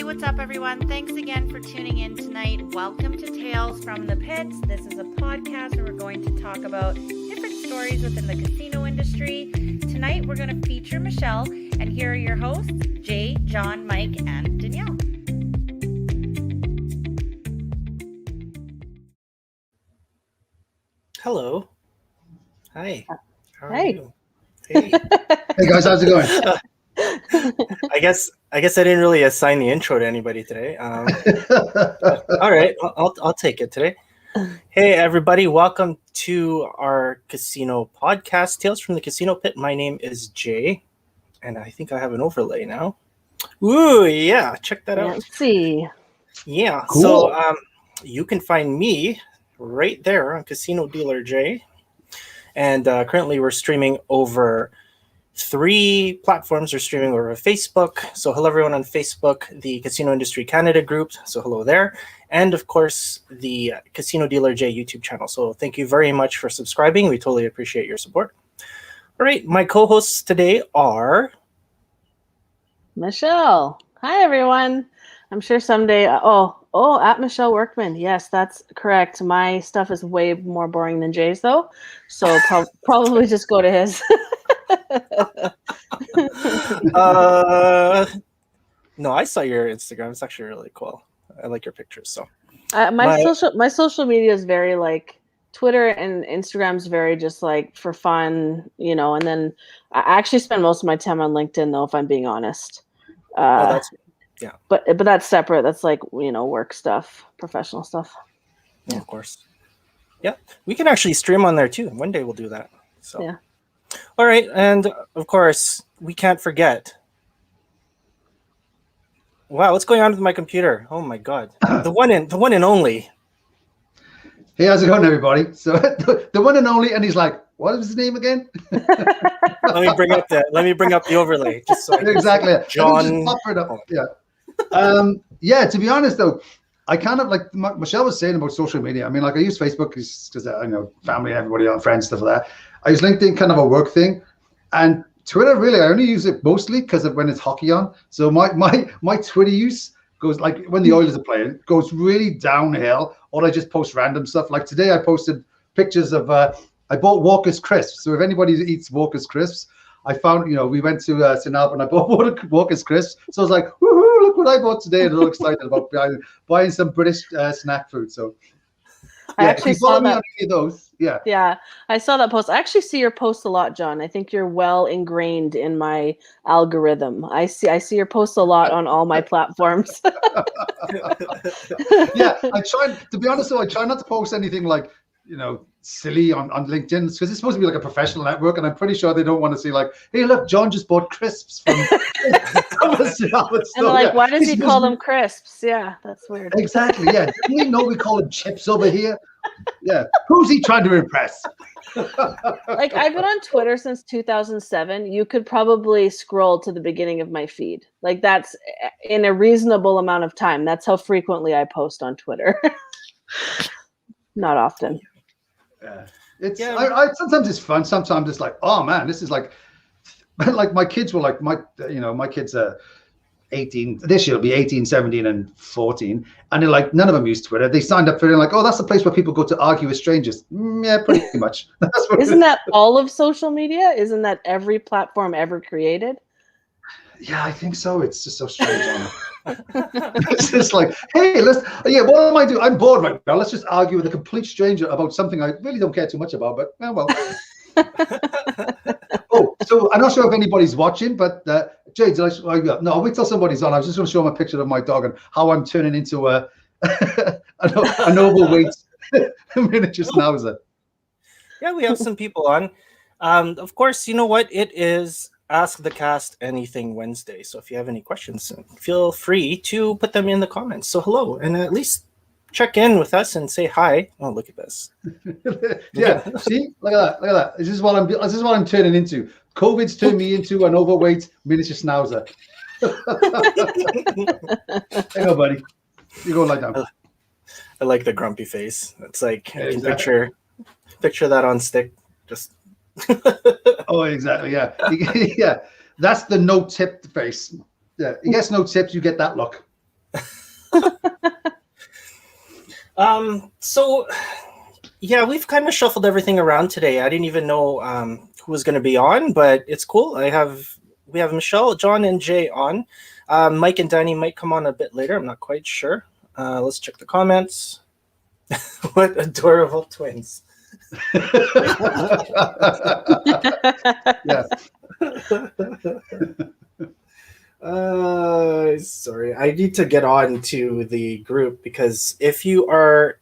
what's up, everyone? Thanks again for tuning in tonight. Welcome to Tales from the Pits. This is a podcast where we're going to talk about different stories within the casino industry. Tonight, we're going to feature Michelle, and here are your hosts, Jay, John, Mike, and Danielle. Hello. Hi. How are Hey. you? Hey. Hey guys, how's it going? I guess I didn't really assign the intro to anybody today. All right, I'll take it today. Hey everybody, welcome to our casino podcast, Tales from the Casino Pit. My name is Jay, and I think I have an overlay now. Ooh, yeah, check that out. Let's see. Yeah, Cool. so you can find me right there on Casino Dealer Jay, and currently we're streaming over 3 platforms. We're streaming over Facebook. So hello everyone on Facebook, the Casino Industry Canada group. So hello there. And of course, the Casino Dealer J YouTube channel. So thank you very much for subscribing. We totally appreciate your support. All right, my co-hosts today are... Michelle. Hi, everyone. I'm sure someday. At Michelle Workman. Yes, that's correct. My stuff is way more boring than Jay's, though. So probably just go to his. No, I saw your Instagram. It's actually really cool. I like your pictures. So my social media is very like Twitter and Instagram's very just like for fun, and then I actually spend most of my time on LinkedIn, though, if I'm being honest. Yeah. But that's separate. That's like, work stuff, professional stuff. Yeah, of course. Yeah, we can actually stream on there too. One day we'll do that. So Yeah. All right, and of course we can't forget. Wow, what's going on with my computer? Oh my God, the one and only. Hey, how's it going, everybody? So the one and only, and he's like, what was his name again? Let me bring up the overlay. Just so I can Exactly. John. Just pop it up. Yeah. To be honest, though, I kind of like Michelle was saying about social media. I mean, like I use Facebook because I know family, everybody, on friends, stuff like that. I use LinkedIn, kind of a work thing, and Twitter. Really, I only use it mostly because of when it's hockey on. So my Twitter use goes like when the Oilers are playing, goes really downhill. Or I just post random stuff. Like today, I posted pictures of I bought Walker's crisps. So if anybody eats Walker's crisps, I found we went to St. Albert and I bought Walker's crisps. So I was like, woohoo! Look what I bought today, and I'm all excited about buying some British snack food. So I actually saw that. On any of those. Yeah. Yeah, I saw that post. I actually see your posts a lot, John. I think you're well ingrained in my algorithm. I see your posts a lot on all my platforms. Yeah, I try. To be honest, though, I try not to post anything like silly on LinkedIn because it's supposed to be like a professional network, and I'm pretty sure they don't want to see like, hey, look, John just bought crisps from. And like, why does he call them crisps? Yeah, that's weird. Exactly. Yeah. Do we know we call them chips over here? Yeah. Who's he trying to impress? Like, I've been on Twitter since 2007. You could probably scroll to the beginning of my feed. Like, that's in a reasonable amount of time. That's how frequently I post on Twitter. Not often. Yeah. I sometimes it's fun. Sometimes it's like, oh man, this is like my kids were like my kids are 18 this year. It'll be 18, 17 and 14, and they're like, none of them use Twitter. They signed up for it and like, oh, that's the place where people go to argue with strangers. Yeah, pretty much. That's what Isn't that all of social media? Isn't that every platform ever created? Yeah, I think so. It's just so strange. It's just like, hey, what am I doing? I'm bored right now. Let's just argue with a complete stranger about something I really don't care too much about, but well. Oh, so I'm not sure if anybody's watching, but Jay, no, I'll wait till somebody's on. I was just going to show them a picture of my dog and how I'm turning into an overweight miniature schnauzer. Yeah, we have some people on. Of course, you know what? It is Ask the Cast Anything Wednesday. So if you have any questions, feel free to put them in the comments. So hello, and at least check in with us and say hi. Oh, look at this. Yeah, see, look at that. This is what I'm turning into. COVID's turned me into an overweight miniature schnauzer. Hang on, buddy. You go lie down. I like the grumpy face. It's like I can Exactly. picture that on stick. Just Oh, exactly. Yeah, yeah. That's the no tip face. Yeah, he gets no tips. You get that look. So yeah, we've kind of shuffled everything around today. I didn't even know who was going to be on, but it's cool. We have Michelle, John, and Jay on. Mike and Danny might come on a bit later. I'm not quite sure. Let's check the comments. What adorable twins. Yeah. Sorry, I need to get on to the group because if you are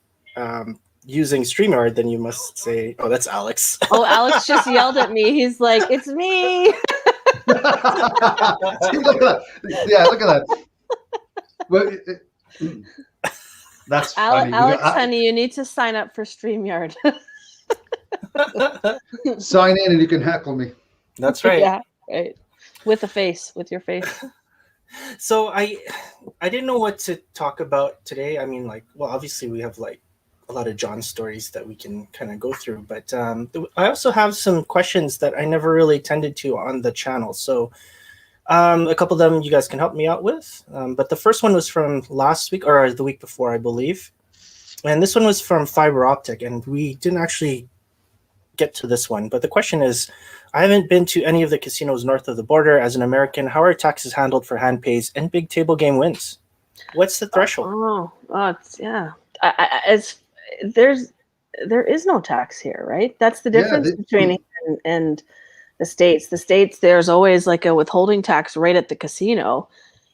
using StreamYard, then you must say, "Oh, that's Alex." Oh, Alex just yelled at me. He's like, "It's me." See, look at that. Yeah, look at that. Well, that's funny. Alex, honey, you need to sign up for StreamYard. Sign in and you can heckle me. That's right. Yeah, right. With your face. So I didn't know what to talk about today. I mean, like, well, obviously we have like a lot of John stories that we can kind of go through, but I also have some questions that I never really tended to on the channel. So a couple of them you guys can help me out with. But the first one was from last week or the week before, I believe. And this one was from Fiber Optic, and we didn't actually get to this one. But the question is, I haven't been to any of the casinos north of the border. As an American, how are taxes handled for hand pays and big table game wins? What's the threshold? There is no tax here, right? That's the difference between here and the States. The States, there's always like a withholding tax right at the casino.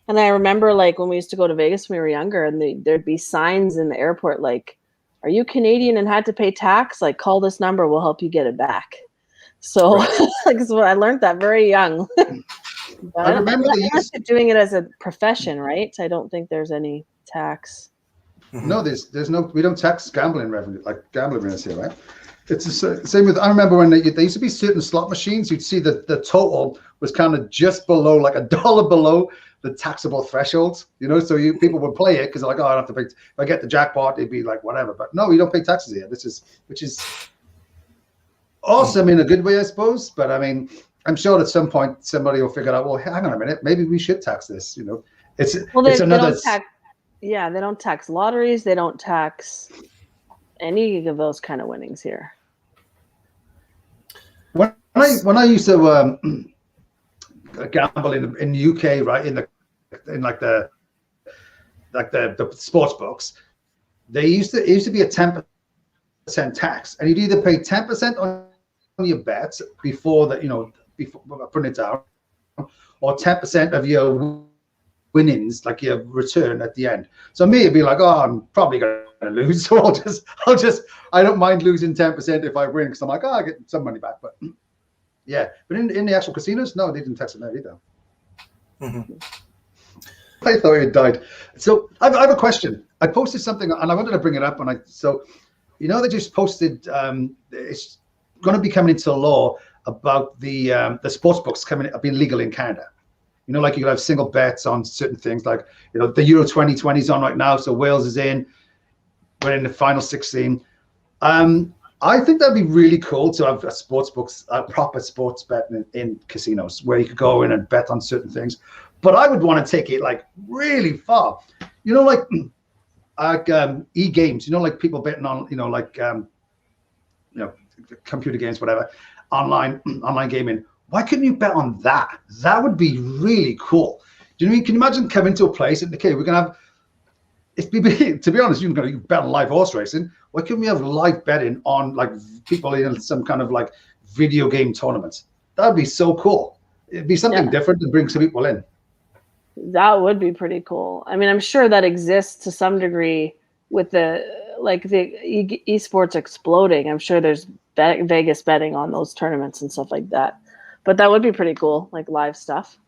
And I remember like when we used to go to Vegas when we were younger, and there'd be signs in the airport like, "Are you Canadian and had to pay tax? Like, call this number, we'll help you get it back." So, so I learned that very young. But I remember doing it as a profession, right? I don't think there's any tax. No, there's no. We don't tax gambling revenue, like gambling revenues here, right? It's the same with. I remember when there used to be certain slot machines. You'd see that the total was kind of just below, like $1 below the taxable threshold. You know, so people would play it because they're like, "Oh, I don't have to pay. If I get the jackpot, it'd be like whatever." But no, you don't pay taxes here. Which is awesome in a good way, I suppose. But I mean, I'm sure at some point somebody will figure out, well, hang on a minute, maybe we should tax this. You know, it's another. They don't tax lotteries. They don't tax any of those kind of winnings here. When I used to gamble in the UK, right, in the sports books, it used to be a 10% tax, and you'd either pay 10% on your bets before putting it down, or 10% of your winnings, like your return at the end. So me, it'd be like, oh, I'm probably going to lose, so I don't mind losing 10% if I win, because I'm like, oh, I get some money back. But yeah, but in the actual casinos, no, they didn't tax it there either. Mm-hmm. I thought it died. So I have a question. I posted something, and I wanted to bring it up. They just posted. It's going to be coming into law about the sports books being legal in Canada. You know, like you can have single bets on certain things, like, you know, the Euro 2020 is on right now, so Wales is in. We're in the final 16. I think that'd be really cool to have a proper sports bet in casinos where you could go in and bet on certain things. But I would want to take it like really far. You know, like e-games. You know, like people betting on, computer games, whatever, online gaming. Why couldn't you bet on that? That would be really cool. Do you know what I mean? Can you imagine coming to a place and, okay, we're going to have, to be honest, you can bet on live horse racing. Why couldn't we have live betting on like people in some kind of like video game tournaments? That would be so cool. It'd be something different to bring some people in. That would be pretty cool. I mean, I'm sure that exists to some degree with the esports exploding. I'm sure there's Vegas betting on those tournaments and stuff like that. But that would be pretty cool, like live stuff.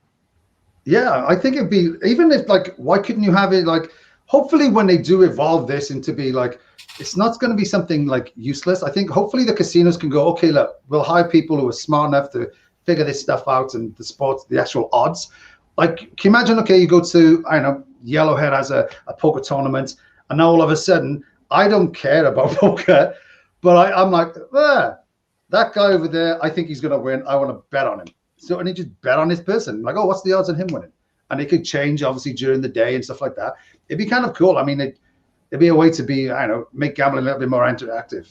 Yeah, I think it'd be, even if like, why couldn't you have it like, hopefully when they do evolve this into be like, it's not going to be something like useless. I think hopefully the casinos can go, okay, look, we'll hire people who are smart enough to figure this stuff out, and the sports, the actual odds. Like, can you imagine, okay, you go to, I don't know, Yellowhead has a poker tournament, and now all of a sudden, I don't care about poker, but I'm like, that guy over there, I think he's going to win. I want to bet on him. So, and he just bet on this person. Like, oh, what's the odds on him winning? And it could change, obviously, during the day and stuff like that. it'd be kind of cool. I mean, it'd be a way to be, I don't know, make gambling a little bit more interactive.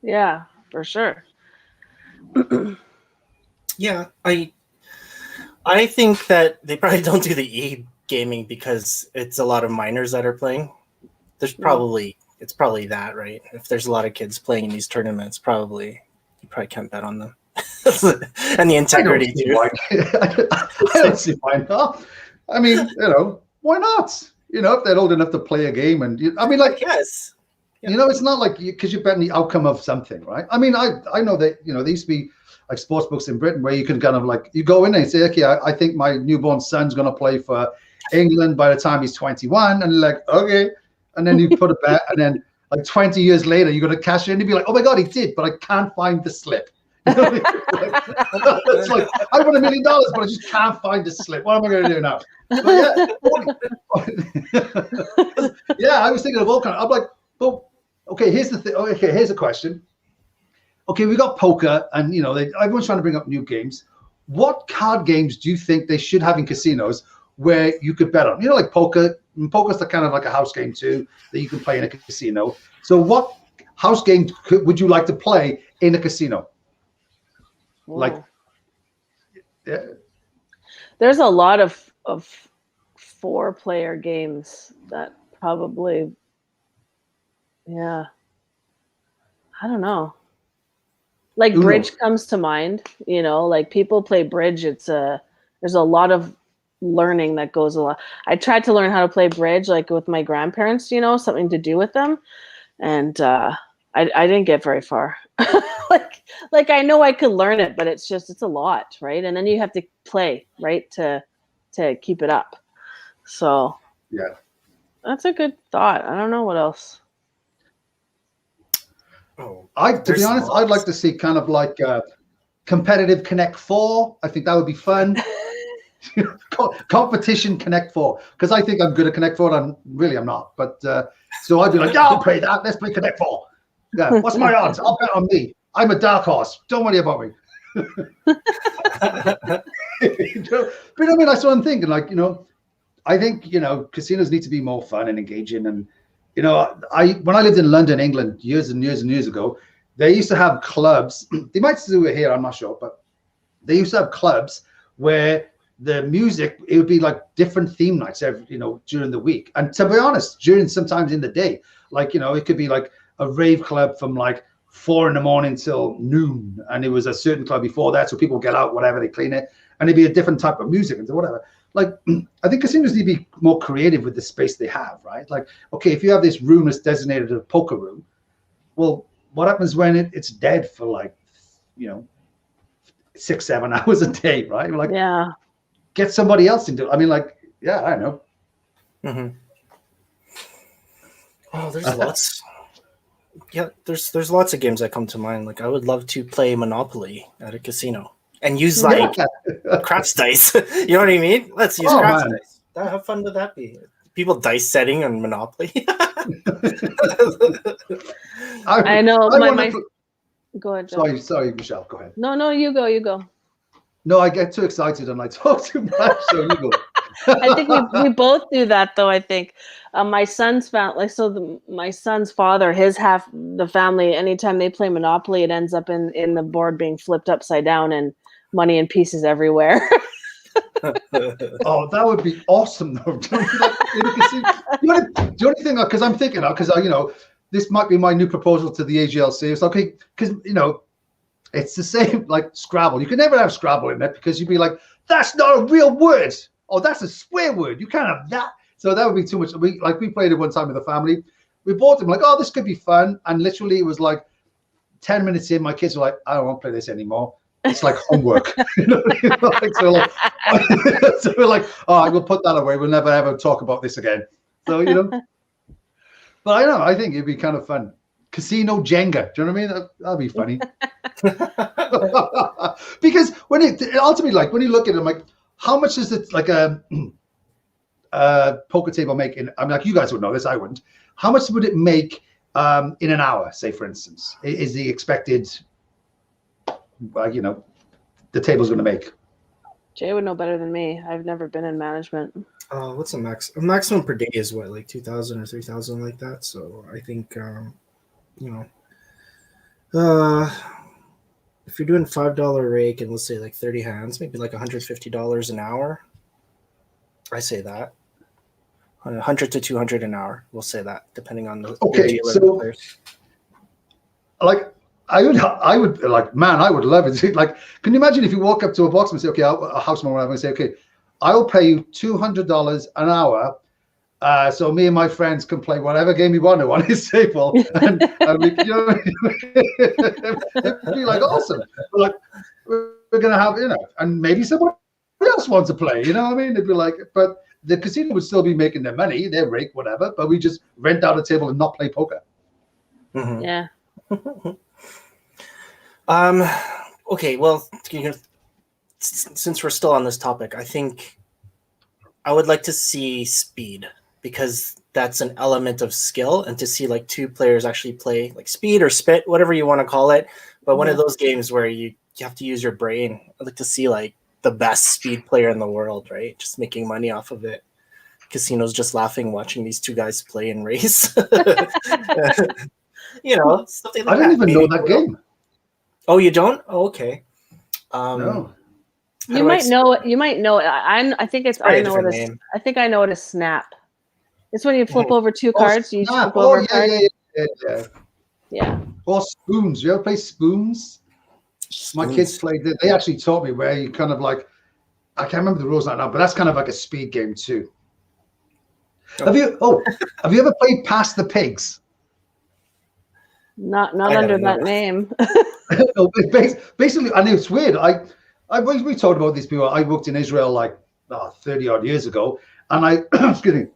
Yeah, for sure. Yeah, I think that they probably don't do the e-gaming because it's a lot of minors that are playing. It's probably that, right? If there's a lot of kids playing in these tournaments, you probably can't bet on them. And the integrity too. I don't see why not. I mean, why not? If they're old enough to play a game, and I mean, like, yes, it's not like because you're betting the outcome of something, right? I mean, I know that there used to be like sports books in Britain where you can kind of like you go in and say, okay, I think my newborn son's going to play for England by the time he's 21, and you're like, okay, and then you put a bet, and then like 20 years later you're going to cash it in and be like, oh my god, he did, but I can't find the slip. It's like I won $1 million, but I just can't find the slip. What am I going to do now? Yeah, I was thinking of all kinds. I'm like, well, okay, here's the thing. Okay, here's a question. Okay, we got poker, and everyone's trying to bring up new games. What card games do you think they should have in casinos where you could bet on? Like poker. Poker's the kind of like a house game too that you can play in a casino. So, what house game would you like to play in a casino? Whoa. Like, yeah. There's a lot of 4-player games that probably, yeah. I don't know. Like Uno. bridge comes to mind, like people play bridge. There's a lot of learning that goes along. I tried to learn how to play bridge, like with my grandparents, something to do with them. And I didn't get very far. like I know I could learn it, but it's a lot, right? And then you have to play, right, to keep it up. So Yeah, that's a good thought. I don't know what else. Oh, to be honest, I'd like to see kind of like competitive Connect 4. I think that would be fun. Competition Connect 4, because I think I'm good at Connect 4. I'm not, but so I'd be like, yeah, I'll play that. Let's play Connect 4. Yeah, what's my odds? I'll bet on me. I'm a dark horse. Don't worry about me. But I mean, that's what I'm thinking. Like, I think casinos need to be more fun and engaging. And when I lived in London, England, years and years and years ago, they used to have clubs. They might still do it here, I'm not sure, but they used to have clubs where the music, it would be like different theme nights during the week. And to be honest, sometimes in the day, like it could be like a rave club from like 4 a.m. till noon, and it was a certain club before that, so people get out, whatever, they clean it, and it'd be a different type of music and whatever. Like, I think casinos need to be more creative with the space they have, right? Like, okay, if you have this room that's designated a poker room, well, what happens when it's dead for like 6-7 hours a day, right? Like, Yeah. Get somebody else into it. I mean, like, yeah, I don't know. Mm-hmm. Oh, there's lots. Yeah, there's lots of games that come to mind. Like, I would love to play Monopoly at a casino and use like craps dice. You know what I mean? Let's use craps dice. How fun would that be? People dice setting on Monopoly. I know. Go ahead, John. Sorry, Michelle. Go ahead. No, you go. No, I get too excited and I talk too much. So you go. I think we both do that, though. I think my son's family, my son's father, his half the family. Anytime they play Monopoly, it ends up in the board being flipped upside down and money in pieces everywhere. Oh, that would be awesome, though. The only thing, because I'm thinking, because this might be my new proposal to the AGLC. It's okay, because it's the same like Scrabble. You can never have Scrabble in it because you'd be like, that's not a real word. Oh, that's a swear word. You can't have that. So that would be too much. We played it one time with the family. We bought them like, oh, this could be fun. And literally it was like 10 minutes in, my kids were like, I don't want to play this anymore. It's like homework. So we're like, oh, we'll put that away. We'll never ever talk about this again. So, but I know, I think it'd be kind of fun. Casino Jenga. Do you know what I mean? That'd be funny. Because when it ultimately, like when you look at it, I'm like, how much is it like a poker table make in, I mean, like you guys would know this, I wouldn't. How much would it make in an hour, say, for instance, is the expected, the table's going to make? Jay would know better than me. I've never been in management. What's a maximum per day is what, like 2,000 or 3,000, like that. So I think you know, if you're doing $5 rake and let's say like 30 hands, maybe like $150 an hour. I say that 100 to 200 an hour. We'll say that depending on the Okay, dealer so players. like I would like, man, I would love it. Like, can you imagine if you walk up to a box and say, okay, a houseman, whatever, and say, okay, I'll pay you $200 an hour. So me and my friends can play whatever game we want to on his table, and we, you know, it'd be like awesome. But like, we're gonna have, you know, and maybe someone else wants to play. You know what I mean? It'd be like, but the casino would still be making their money, their rake, whatever. But we just rent out a table and not play poker. Mm-hmm. Yeah. Okay, well, since we're still on this topic, I think I would like to see speed, because that's an element of skill, and to see like two players actually play like speed or spit, whatever you want to call it, but one of those games where you have to use your brain. I'd like to see like the best speed player in the world, right? Just making money off of it. Casinos just laughing watching these two guys play and race. You know, something like I didn't that. even know that game. Oh, you don't? Oh, okay. No. You might know it. You might know it. I think it's. Probably I a know what different a. name. I think I know what a snap. It's when you flip over two Oh, cards. You snap. flip over a yeah, card. yeah. Yeah. Or spoons. You ever play spoons? My kids played it. They actually taught me where you kind of like, I can't remember the rules right now, but that's kind of like a speed game too. Oh. Have you ever played Pass the Pigs? Not I under don't know. that name. No, basically, and it's weird. We talked about this before. I worked in Israel like 30 odd years ago, and I excuse me,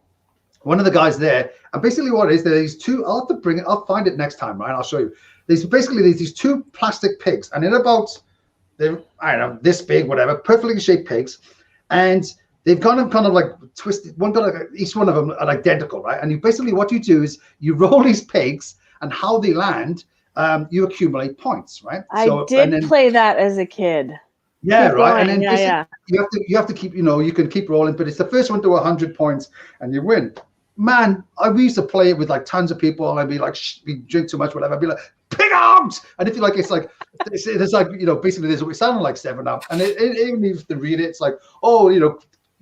one of the guys there, and basically what it is, there's two. I'll have to bring it. I'll find it next time, right? I'll show you. There's these two plastic pigs, and they're I don't know, this big, whatever, perfectly shaped pigs, and they've got them kind of like twisted. Each one of them are identical, right? And what you do is you roll these pigs, and how they land, you accumulate points, right? I did play that as a kid. Yeah, Keep right. going. And then you have to keep, you can keep rolling, but it's the first one to 100 points and you win. Man, we used to play it with like tons of people, and I'd be like, we drink too much, whatever. I'd be like, pig out! And if you like, it's like basically there's it sounded like 7-Up, and even if you read it, it's like,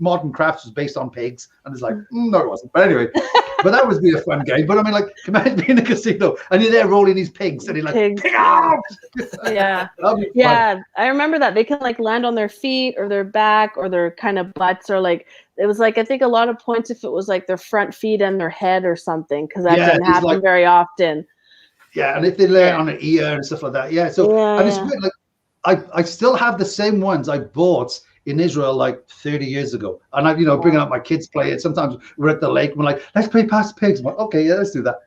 Modern Crafts was based on pigs, and it's like, no, it wasn't. But anyway, but that would be a fun game. But I mean, like, imagine being in a casino and you're there rolling these pigs, and you're like, Pigs. pig out! Yeah. Yeah. I remember that. They can like land on their feet or their back or their kind of butts, or like it was like I think a lot of points if it was like their front feet and their head or something, because that didn't happen very often. Yeah, and if they lay on an ear and stuff like that. Yeah. So and it's weird, like I still have the same ones I bought in Israel like 30 years ago, and I'm bringing up my kids play it. Sometimes we're at the lake, we're like, let's play Pass the Pigs. I'm like, okay, yeah, let's do that.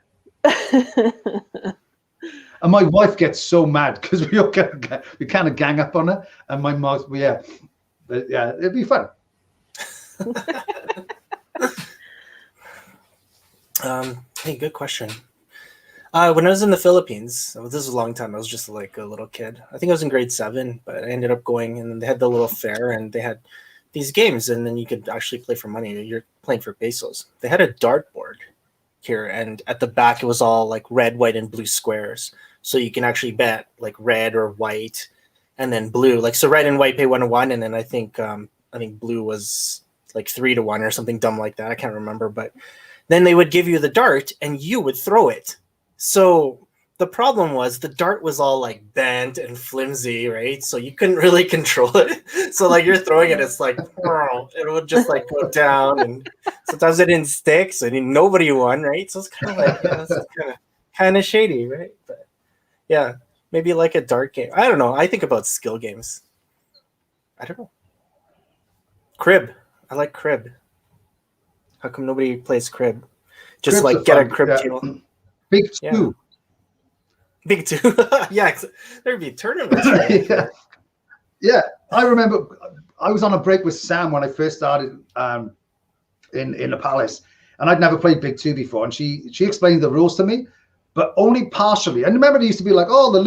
And my wife gets so mad because we kind of gang up on her, and my mom, it'd be fun. Hey, good question. When I was in the Philippines, this was a long time. I was just like a little kid. I think I was in grade 7, but I ended up going, and they had the little fair, and they had these games, and then you could actually play for money. You're playing for pesos. They had a dartboard here, and at the back it was all like red, white, and blue squares. So you can actually bet like red or white, and then blue. Like so, red and white pay 1-1, and then I think blue was like 3-1 or something dumb like that. I can't remember, but then they would give you the dart, and you would throw it. So the problem was the dart was all like bent and flimsy, right? So you couldn't really control it. So like you're throwing it, it's like it would just like go down, and sometimes it didn't stick, so nobody won, right? So it's kind of like kind of shady, right? But yeah, maybe like a dart game. I don't know. I think about skill games. I don't know. Crib. I like crib. How come nobody plays crib? Just Crib's like get fun, a crib table. Big Two. Big Two. Yeah, there'd be tournaments. Right? Yeah. I remember I was on a break with Sam when I first started in the Palace, and I'd never played Big Two before, and she explained the rules to me, but only partially. And remember, it used to be like, oh, the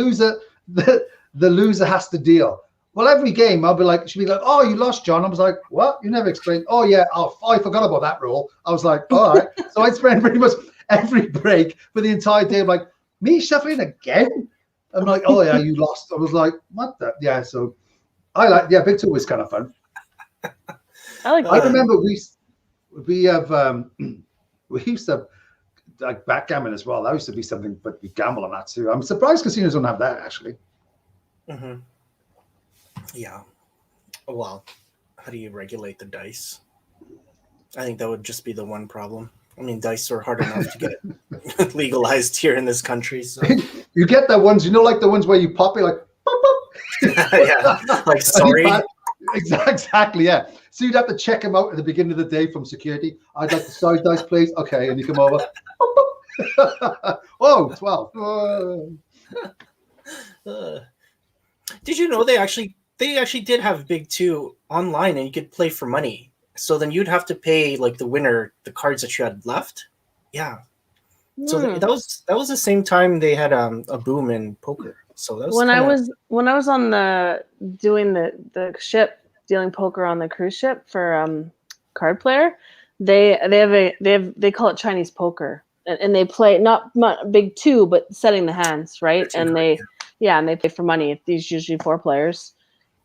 loser has to deal. Well, every game I'll be like, she'll be like, "Oh, you lost, John." I was like, "What? You never explained." "Oh yeah, I forgot about that rule." I was like, "All right." So I'd spend pretty much every break for the entire day. I'm like, "Me shuffling again?" I'm like, "Oh yeah, you lost." I was like, "What the?" Yeah. So I like, yeah, Big Two was kind of fun. I remember we used to like backgammon as well. That used to be something, but we gamble on that too. I'm surprised casinos don't have that actually. Mm-hmm. Yeah. Well, how do you regulate the dice? I think that would just be the one problem. I mean, dice are hard enough to get legalized here in this country. So you get the ones, like the ones where you pop it like, pop, pop. Yeah, like sorry. Exactly, yeah. So you'd have to check them out at the beginning of the day from security. "I'd like the size dice, please." "Okay," and you come over. Oh, 12. Did you know they actually did have Big Two online, and you could play for money. So then you'd have to pay like the winner the cards that you had left. Yeah. So that was the same time they had a boom in poker. So that was when I was on doing the ship dealing poker on the cruise ship for Card Player, they call it Chinese poker, and they play not Big Two but setting the hands, right? And they play for money. These usually 4 players.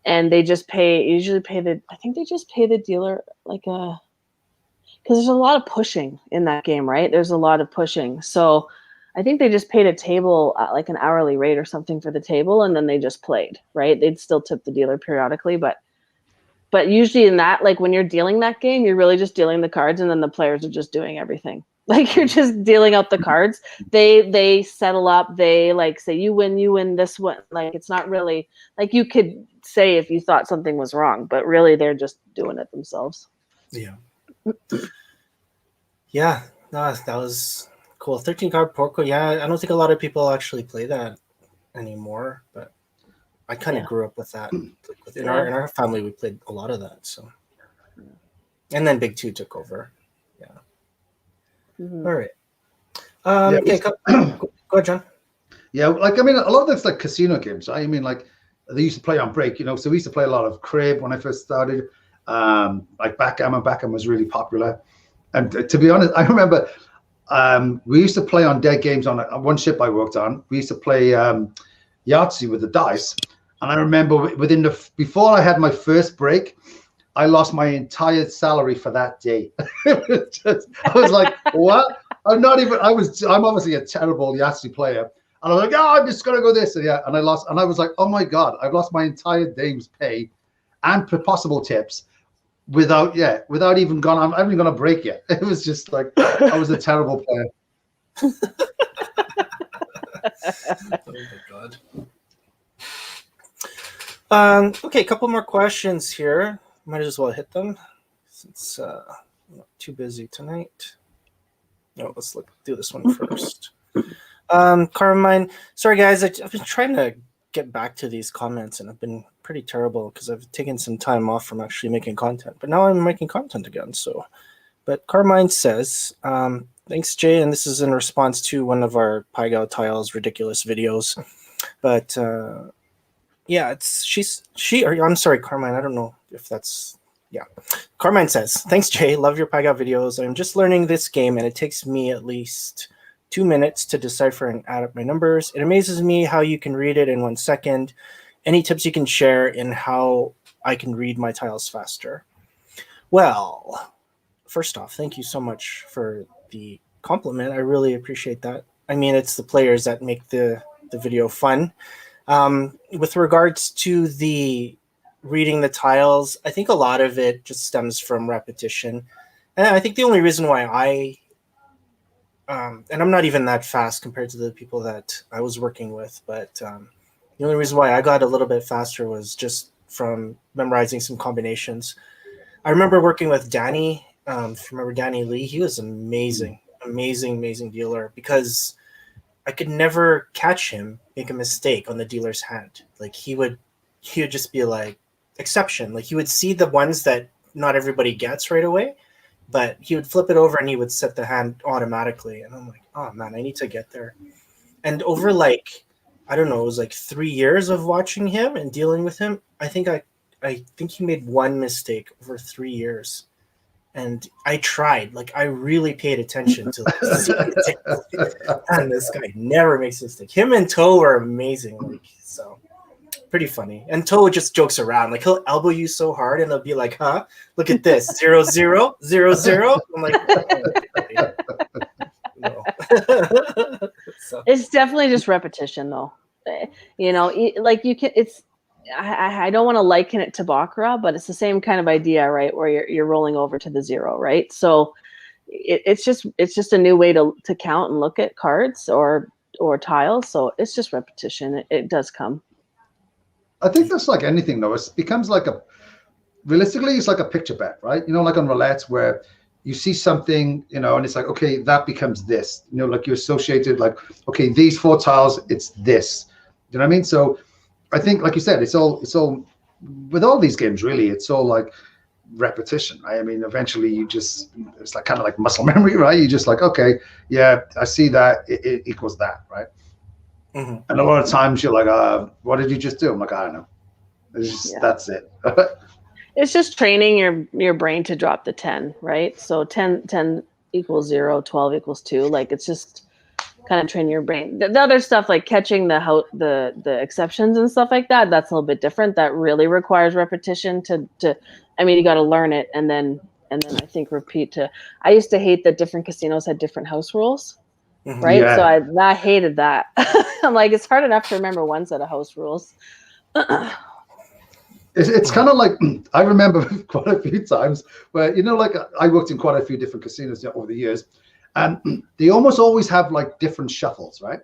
And they just usually pay the dealer like because there's a lot of pushing in that game, right? There's a lot of pushing. So I think they just paid a table like an hourly rate or something for the table, and then they just played, right? They'd still tip the dealer periodically, but usually in that, like when you're dealing that game, you're really just dealing the cards, and then the players are just doing everything. Like you're just dealing out the cards. They settle up. They like say you win this one. Like it's not really like you could say if you thought something was wrong, but really they're just doing it themselves. Yeah. Yeah. No, that was cool. 13 card poker. Yeah, I don't think a lot of people actually play that anymore, but I kind of grew up with that. In our family, we played a lot of that. So, and then Big Two took over. Yeah. Mm-hmm. All right. Okay, go ahead, John. Yeah, like I mean, a lot of that's like casino games. I mean, like they used to play on break, So we used to play a lot of crib when I first started. Like backgammon. Backgammon was really popular. And to be honest, I remember we used to play on dead games on one ship I worked on. We used to play Yahtzee with the dice. And I remember before I had my first break, I lost my entire salary for that day. I was like, what? I'm obviously a terrible Yahtzee player. And I was like, I'm just going to go this. And I lost. And I was like, oh my God, I've lost my entire day's pay and possible tips without even I haven't even gone a break yet. It was just like, I was a terrible player. Oh my God. Okay, a couple more questions here. Might as well hit them since I'm not too busy tonight. No, let's do this one first. Carmine, sorry guys, I've been trying to get back to these comments and I've been pretty terrible because I've taken some time off from actually making content, but now I'm making content again. But Carmine says, thanks Jay, and this is in response to one of our Pai Gow Tiles ridiculous videos. But yeah, I'm sorry, Carmine, I don't know if that's, yeah. Carmine says, thanks Jay, love your Pai Gow videos. I'm just learning this game and it takes me at least 2 minutes to decipher and add up my numbers. It amazes me how you can read it in 1 second. Any tips you can share in how I can read my tiles faster? Well, first off, thank you so much for the compliment. I really appreciate that. I mean, it's the players that make the video fun. With regards to the reading the tiles, I think a lot of it just stems from repetition. And I think the only reason why and I'm not even that fast compared to the people that I was working with, but the only reason why I got a little bit faster was just from memorizing some combinations. I remember working with Danny. If you remember Danny Lee, he was amazing dealer because I could never catch him make a mistake on the dealer's hand. Like he would just be like exception. Like he would see the ones that not everybody gets right away, but he would flip it over and he would set the hand automatically. And I'm like, oh man, I need to get there. And over like, I don't know, it was like 3 years of watching him and dealing with him. I think he made one mistake over 3 years. And I tried, like I really paid attention to and this guy never makes a mistake. Him and Toe are amazing, like so pretty funny. And Toe just jokes around, like he'll elbow you so hard and they'll be like, huh? Look at this. 0 0 0 0. I'm like, oh, no. So. It's definitely just repetition though. You know, like you can it's I don't want to liken it to Baccarat, but it's the same kind of idea, right? Where you're rolling over to the 0, right? So it's just a new way to count and look at cards or tiles. So it's just repetition. It does come. I think that's like anything though. It becomes like realistically, it's like a picture bet, right? You know, like on roulette where you see something, you know, and it's like, okay, that becomes this. You know, like you associated, like, okay, these 4 tiles, it's this. You know what I mean? So I think, like you said, it's all with all these games, really, it's all like repetition, right? I mean, eventually it's like kind of like muscle memory, right? You just like, okay, yeah, I see that, it equals that, right? Mm-hmm. And a lot of times you're like, what did you just do? I'm like, I don't know. That's it. It's just training your brain to drop the 10, right? So 10 equals 0, 12 equals 2. Like it's just kind of train your brain. The other stuff like catching the exceptions and stuff like that, that's a little bit different. That really requires repetition to I mean, you got to learn it and then I think repeat to. I used to hate that different casinos had different house rules, right? Yeah. So I hated that. I'm like, it's hard enough to remember one set of house rules. It's kind of like, I remember quite a few times where, you know, like I worked in quite a few different casinos over the years, and they almost always have like different shuffles, right?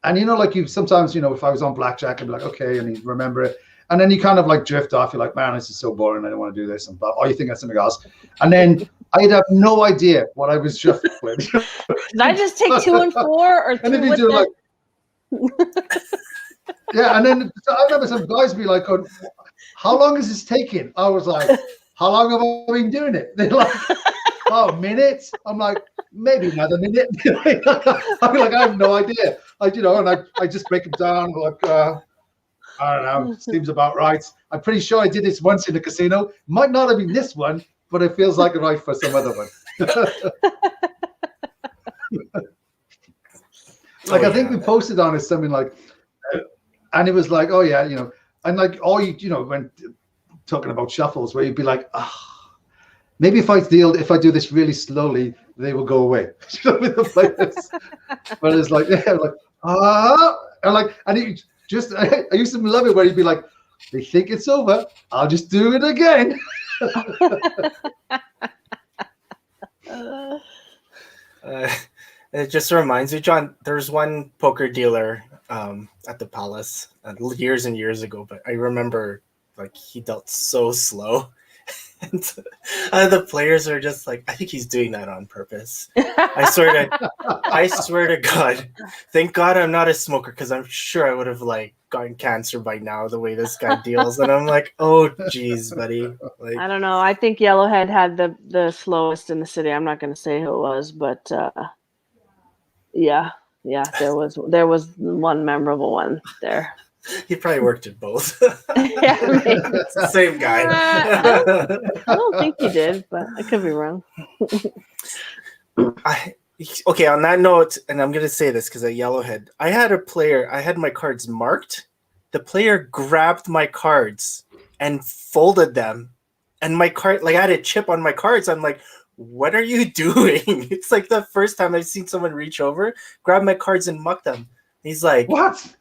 And, you know, like you sometimes, you know, if I was on blackjack, I'd be like, okay, and you remember it. And then you kind of like drift off. You're like, man, this is so boring. I don't want to do this. Or you think that's something else. And then I'd have no idea what I was shuffling. Did I just take 2 and 4 or 3? And then you do like, yeah. And then so I remember some guys be like, how long is this taking? I was like, how long have I been doing it? They're like, oh, minutes. I'm like, maybe another minute. I'm like, I have no idea. And I just break them down. Like, I don't know. Seems about right. I'm pretty sure I did this once in a casino. Might not have been this one, but it feels like right for some other one. Like, I think we posted on it something like, and it was like, oh yeah, you know, and like all when talking about shuffles, where you'd be like, maybe if I do this really slowly, they will go away. With the players. But it's like, yeah, like, and it just, I used to love it where you'd be like, they think it's over, I'll just do it again. It just reminds me, John, there's one poker dealer at the Palace years and years ago, but I remember like he dealt so slow. And the players are just like, I think he's doing that on purpose. I swear to God, thank God I'm not a smoker, because I'm sure I would have like gotten cancer by now the way this guy deals. And I'm like, oh geez, buddy. Like, I don't know. I think Yellowhead had the slowest in the city. I'm not going to say who it was, but yeah, there was one memorable one there. He probably worked at both. Yeah, it's the same guy. I don't think he did, but I could be wrong. Okay, on that note, and I'm going to say this because at Yellowhead, I had my cards marked. The player grabbed my cards and folded them. And my card, like I had a chip on my cards. I'm like, what are you doing? It's like the first time I've seen someone reach over, grab my cards and muck them. He's like, what?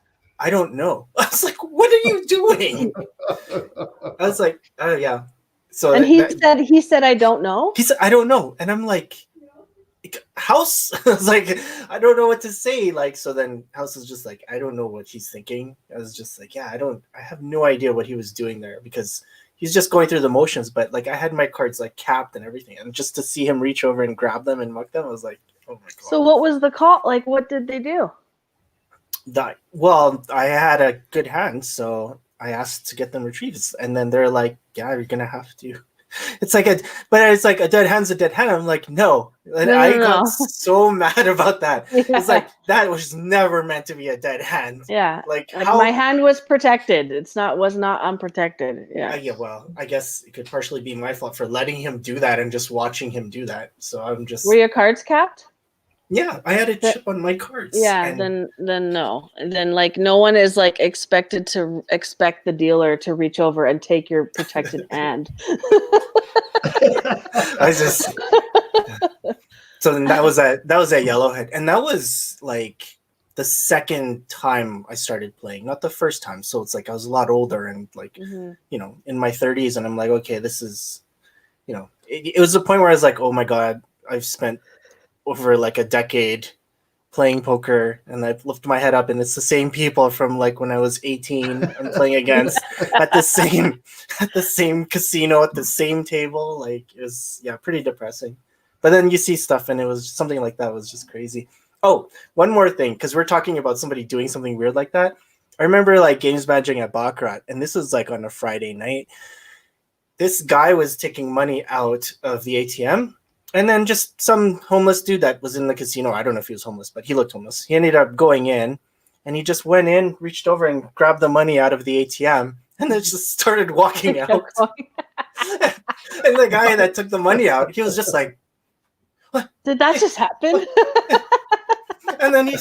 I don't know. I was like, what are you doing? I was like, oh yeah. So and he said, I don't know. He said, I don't know. And I'm like, House? I was like, I don't know what to say. Like, so then House was just like, I don't know what he's thinking. I was just like, yeah, I have no idea what he was doing there, because he's just going through the motions. But like, I had my cards like capped and everything. And just to see him reach over and grab them and muck them, I was like, oh my God. So what was the call? Like, what did they do? Well, I had a good hand, so I asked to get them retrieved, and then they're like, "Yeah, you're gonna have to." It's like a dead hand's a dead hand. I'm like, no. And No, I no, got no. so mad about that. Yeah. It's like that was never meant to be a dead hand. Yeah. Like Like how my hand was protected. Was not unprotected. Yeah. yeah, well, I guess it could partially be my fault for letting him do that and just watching him do that. So I'm just Were your cards capped? yeah, I had a chip on my cards. Yeah, and then no. And then like no one is like expected to expect the dealer to reach over and take your protected hand. I just so then that was at Yellowhead, and that was like the second time I started playing, not the first time. So it's like I was a lot older and like Mhm. you know in my 30s, and I'm like, okay, this is you know it was a point where I was like, oh my god, I've spent over like a decade playing poker, and I've lifted my head up, and it's the same people from like when I was 18 I'm playing against at the same casino at the same table. Like it was pretty depressing. But then you see stuff, and it was something like that was just crazy. Oh, one more thing, because we're talking about somebody doing something weird like that. I remember like games badging at Baccarat, and this was like on a Friday night. This guy was taking money out of the ATM. And then just some homeless dude that was in the casino. I don't know if he was homeless, but he looked homeless. He ended up going in, and he just went in, reached over, and grabbed the money out of the ATM, and then just started walking out. And the guy that took the money out, he was just like, Did that just happen? and then he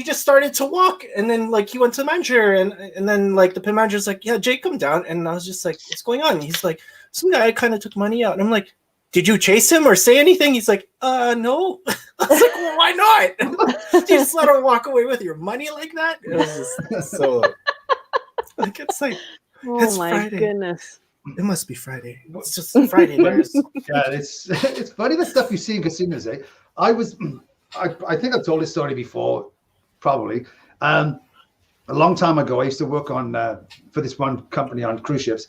just started to walk, and then like he went to the manager, and then like the pin manager's like, yeah, Jake, come down. And I was just like, what's going on? And he's like, some guy kind of took money out, and I'm like, did you chase him or say anything? He's like, no. I was like, well, why not? You just let him walk away with your money like that? It was just so like it's like Oh it's my Friday. goodness. It must be Friday. It's just Friday. Yeah, it's funny the stuff you see in casinos. I think I've told this story before, probably. A long time ago, I used to work on for this one company on cruise ships,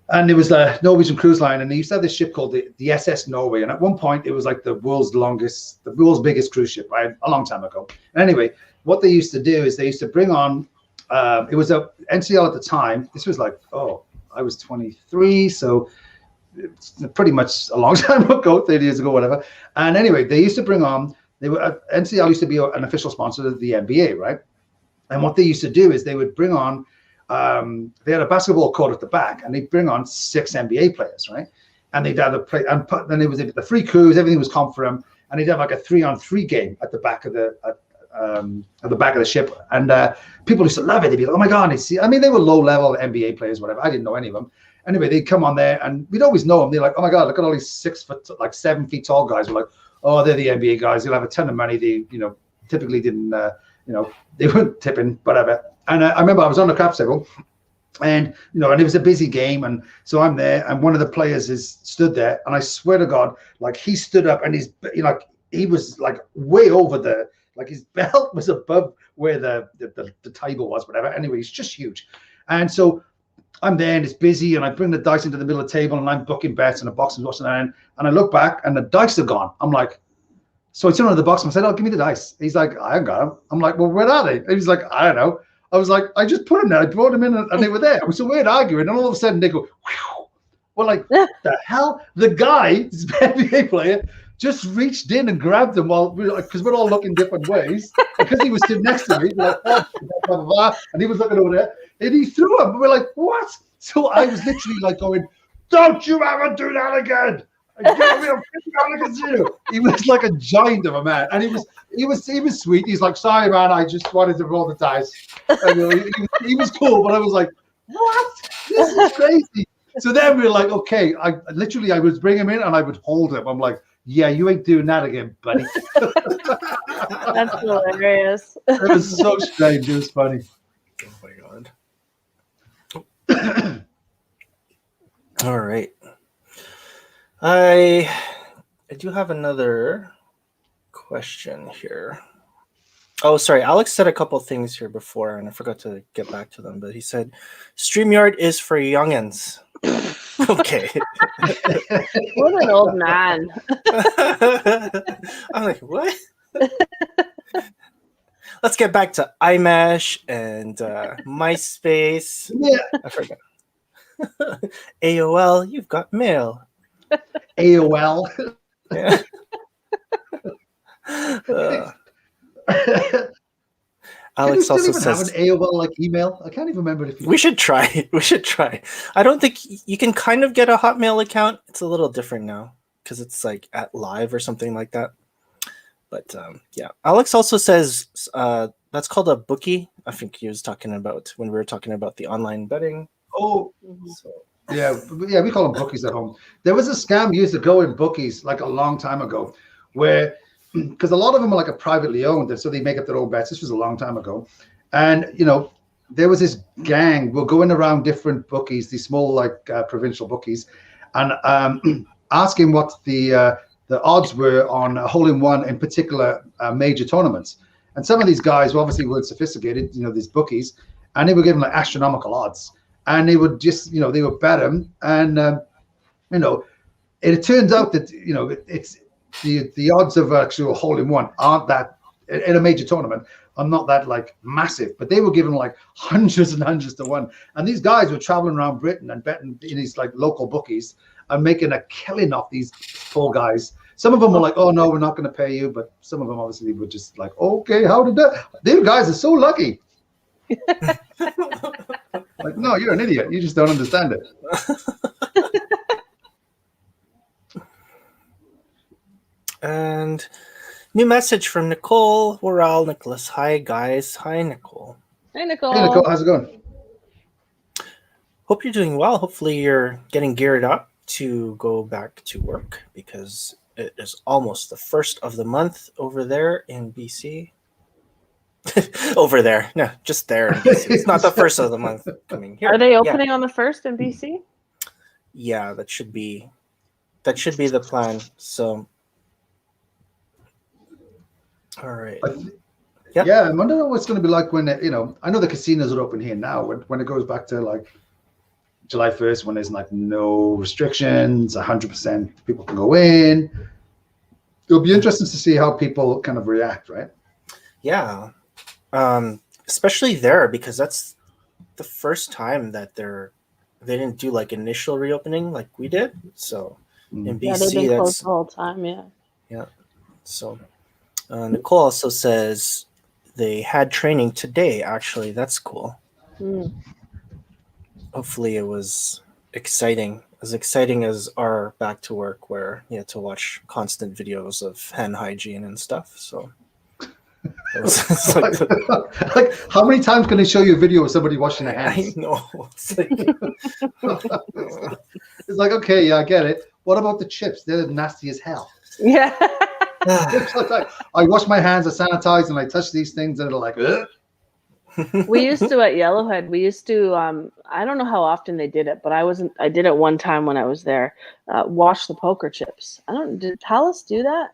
and it was a Norwegian cruise line, and they used to have this ship called the SS Norway, and at one point it was like the world's biggest cruise ship, right? A long time ago. And anyway, what they used to do is they used to bring on. It was a NCL at the time. This was like I was 23, so it's pretty much a long time ago, 30 years ago, whatever. And anyway, they used to bring on. NCL used to be an official sponsor of the NBA, right? And what they used to do is they would bring on. They had a basketball court at the back, and they'd bring on 6 NBA players, right? And they'd have then it was the free cruise, everything was comp for them, and they'd have like a 3-on-3 game at the back of the ship, and people used to love it. They'd be like, "Oh my god!" They were low-level NBA players, whatever. I didn't know any of them. Anyway, they'd come on there, and we'd always know them. They're like, "Oh my god, look at all these 6 foot, like 7 feet tall guys." We're like, "Oh, they're the NBA guys. They'll have a ton of money." They, typically didn't, they weren't tipping, whatever. And I remember I was on the craps table, and and it was a busy game, and so I'm there, and one of the players stood there, and I swear to God, like he stood up, and he was like way over his belt was above where the table was, whatever. Anyway, he's just huge, and so I'm there, and it's busy, and I bring the dice into the middle of the table, and I'm booking bets, and the box is what's and I look back, and the dice are gone. I'm like. So I turned on the box and I said, "Oh, give me the dice." He's like, "I haven't got them." I'm like, "Well, where are they?" And he's like, "I don't know." I was like, "I just put them there. I brought them in, and they were there." So we're arguing, and all of a sudden they go, "Whew." Well, like the hell, the guy, this NBA player, just reached in and grabbed them because we're all looking different ways. Because he was sitting next to me, like, blah, blah, blah, and he was looking over there, and he threw them. We're like, "What?" So I was literally like going, "Don't you ever do that again." He was like a giant of a man, and he was sweet. He's like, "Sorry, man, I just wanted to roll the dice." And, he was cool, but I was like, "What? This is crazy." So then we were like, "Okay." I would bring him in and I would hold him. I'm like, "Yeah, you ain't doing that again, buddy." That's hilarious. It was so strange. It was funny. Oh my god. All right. I do have another question here. Oh, sorry. Alex said a couple things here before, and I forgot to get back to them. But he said, "StreamYard is for youngins." Okay. What an old man. I'm like, what? Let's get back to iMesh and MySpace. Yeah. I forgot. AOL, you've got mail. AOL. Yeah. Uh, Can you Alex still also even have an says AOL like email? I can't even remember if you. we should try. We should try. I don't think you can kind of get a Hotmail account. It's a little different now because it's like at Live or something like that. But yeah, Alex also says that's called a bookie. I think he was talking about when we were talking about the online betting. Oh, So yeah, we call them bookies at home. There was a scam used to go in bookies like a long time ago, where because a lot of them are like a privately owned, and so they make up their own bets. This was a long time ago, and there was this gang. We're going around different bookies, these small like provincial bookies, and asking what the odds were on a hole in one in particular major tournaments. And some of these guys obviously weren't sophisticated, these bookies, and they were given like astronomical odds. And they would just, they would bet them. And, it turns out that, it's the odds of actual hole in one aren't that in a major tournament are not that like massive, but they were given like hundreds and hundreds to one. And these guys were traveling around Britain and betting in these like local bookies and making a killing off these poor guys. Some of them were like, oh no, we're not going to pay you. But some of them obviously were just like, okay, how did that? These guys are so lucky. Like, no, you're an idiot. You just don't understand it. And new message from Nicole. We're all Nicholas. Hi guys. Hi Nicole. Hey, Nicole. Hey, Nicole, how's it going? Hope you're doing well. Hopefully you're getting geared up to go back to work because it is almost the first of the month over there in BC. Over there. No, just there in BC. It's not the first of the month coming here. Are they Yeah. opening on the 1st in BC? Yeah, that should be the plan. So all right. Yep. Yeah, I wonder what's going to be like when, I know the casinos are open here now. When it goes back to like July 1st, when there's like no restrictions, 100% people can go in. It'll be interesting to see how people kind of react, right? Yeah. Especially there because that's the first time that they didn't do like initial reopening like we did. So in BC, Yeah, they've been closed the whole time. Yeah. Yeah. So Nicole also says they had training today. Actually, that's cool. Hopefully, it was exciting, as exciting as our back to work, where you had to watch constant videos of hand hygiene and stuff. So. It's like, how many times can they show you a video of somebody washing their hands? I know. It's like, okay, yeah, I get it. What about the chips? They're nasty as hell. Yeah. I wash my hands, I sanitize, and I touch these things, and they're like, ugh. We used to at Yellowhead. We used to. I don't know how often they did it, but I did it one time when I was there. Wash the poker chips. Did Palace do that?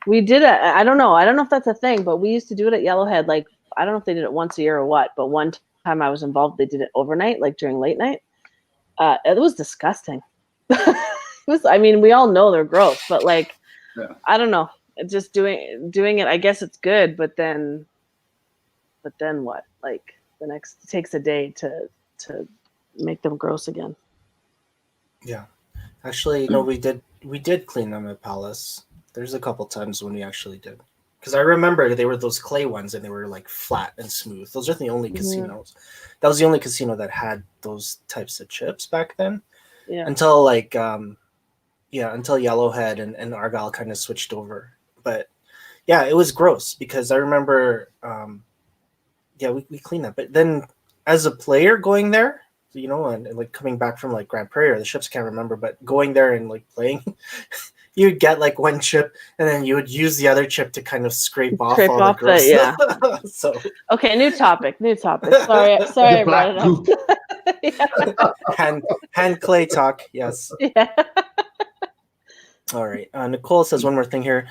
We did it. I don't know. I don't know if that's a thing, but we used to do it at Yellowhead. Like, I don't know if they did it once a year or what, but one time I was involved, they did it overnight, like during late night. It was disgusting. We all know they're gross, but like, yeah. I don't know. Just doing it, I guess it's good, but then what? Like it takes a day to make them gross again. Yeah. Actually, no, we did clean them at Palace. There's a couple times when we actually did. Because I remember they were those clay ones and they were like flat and smooth. Those are the only casinos. That was the only casino that had those types of chips back then. Yeah. Until like until Yellowhead and Argyle kind of switched over. But yeah, it was gross because I remember we cleaned that. But then as a player going there, and like coming back from like Grand Prairie or the ships, I can't remember, but going there and like playing you'd get like one chip and then you would use the other chip to kind of scrape off the gross. Yeah. So okay, new topic. Sorry, I brought it up. hand clay talk. Yes. Yeah. All right. Nicole says one more thing here.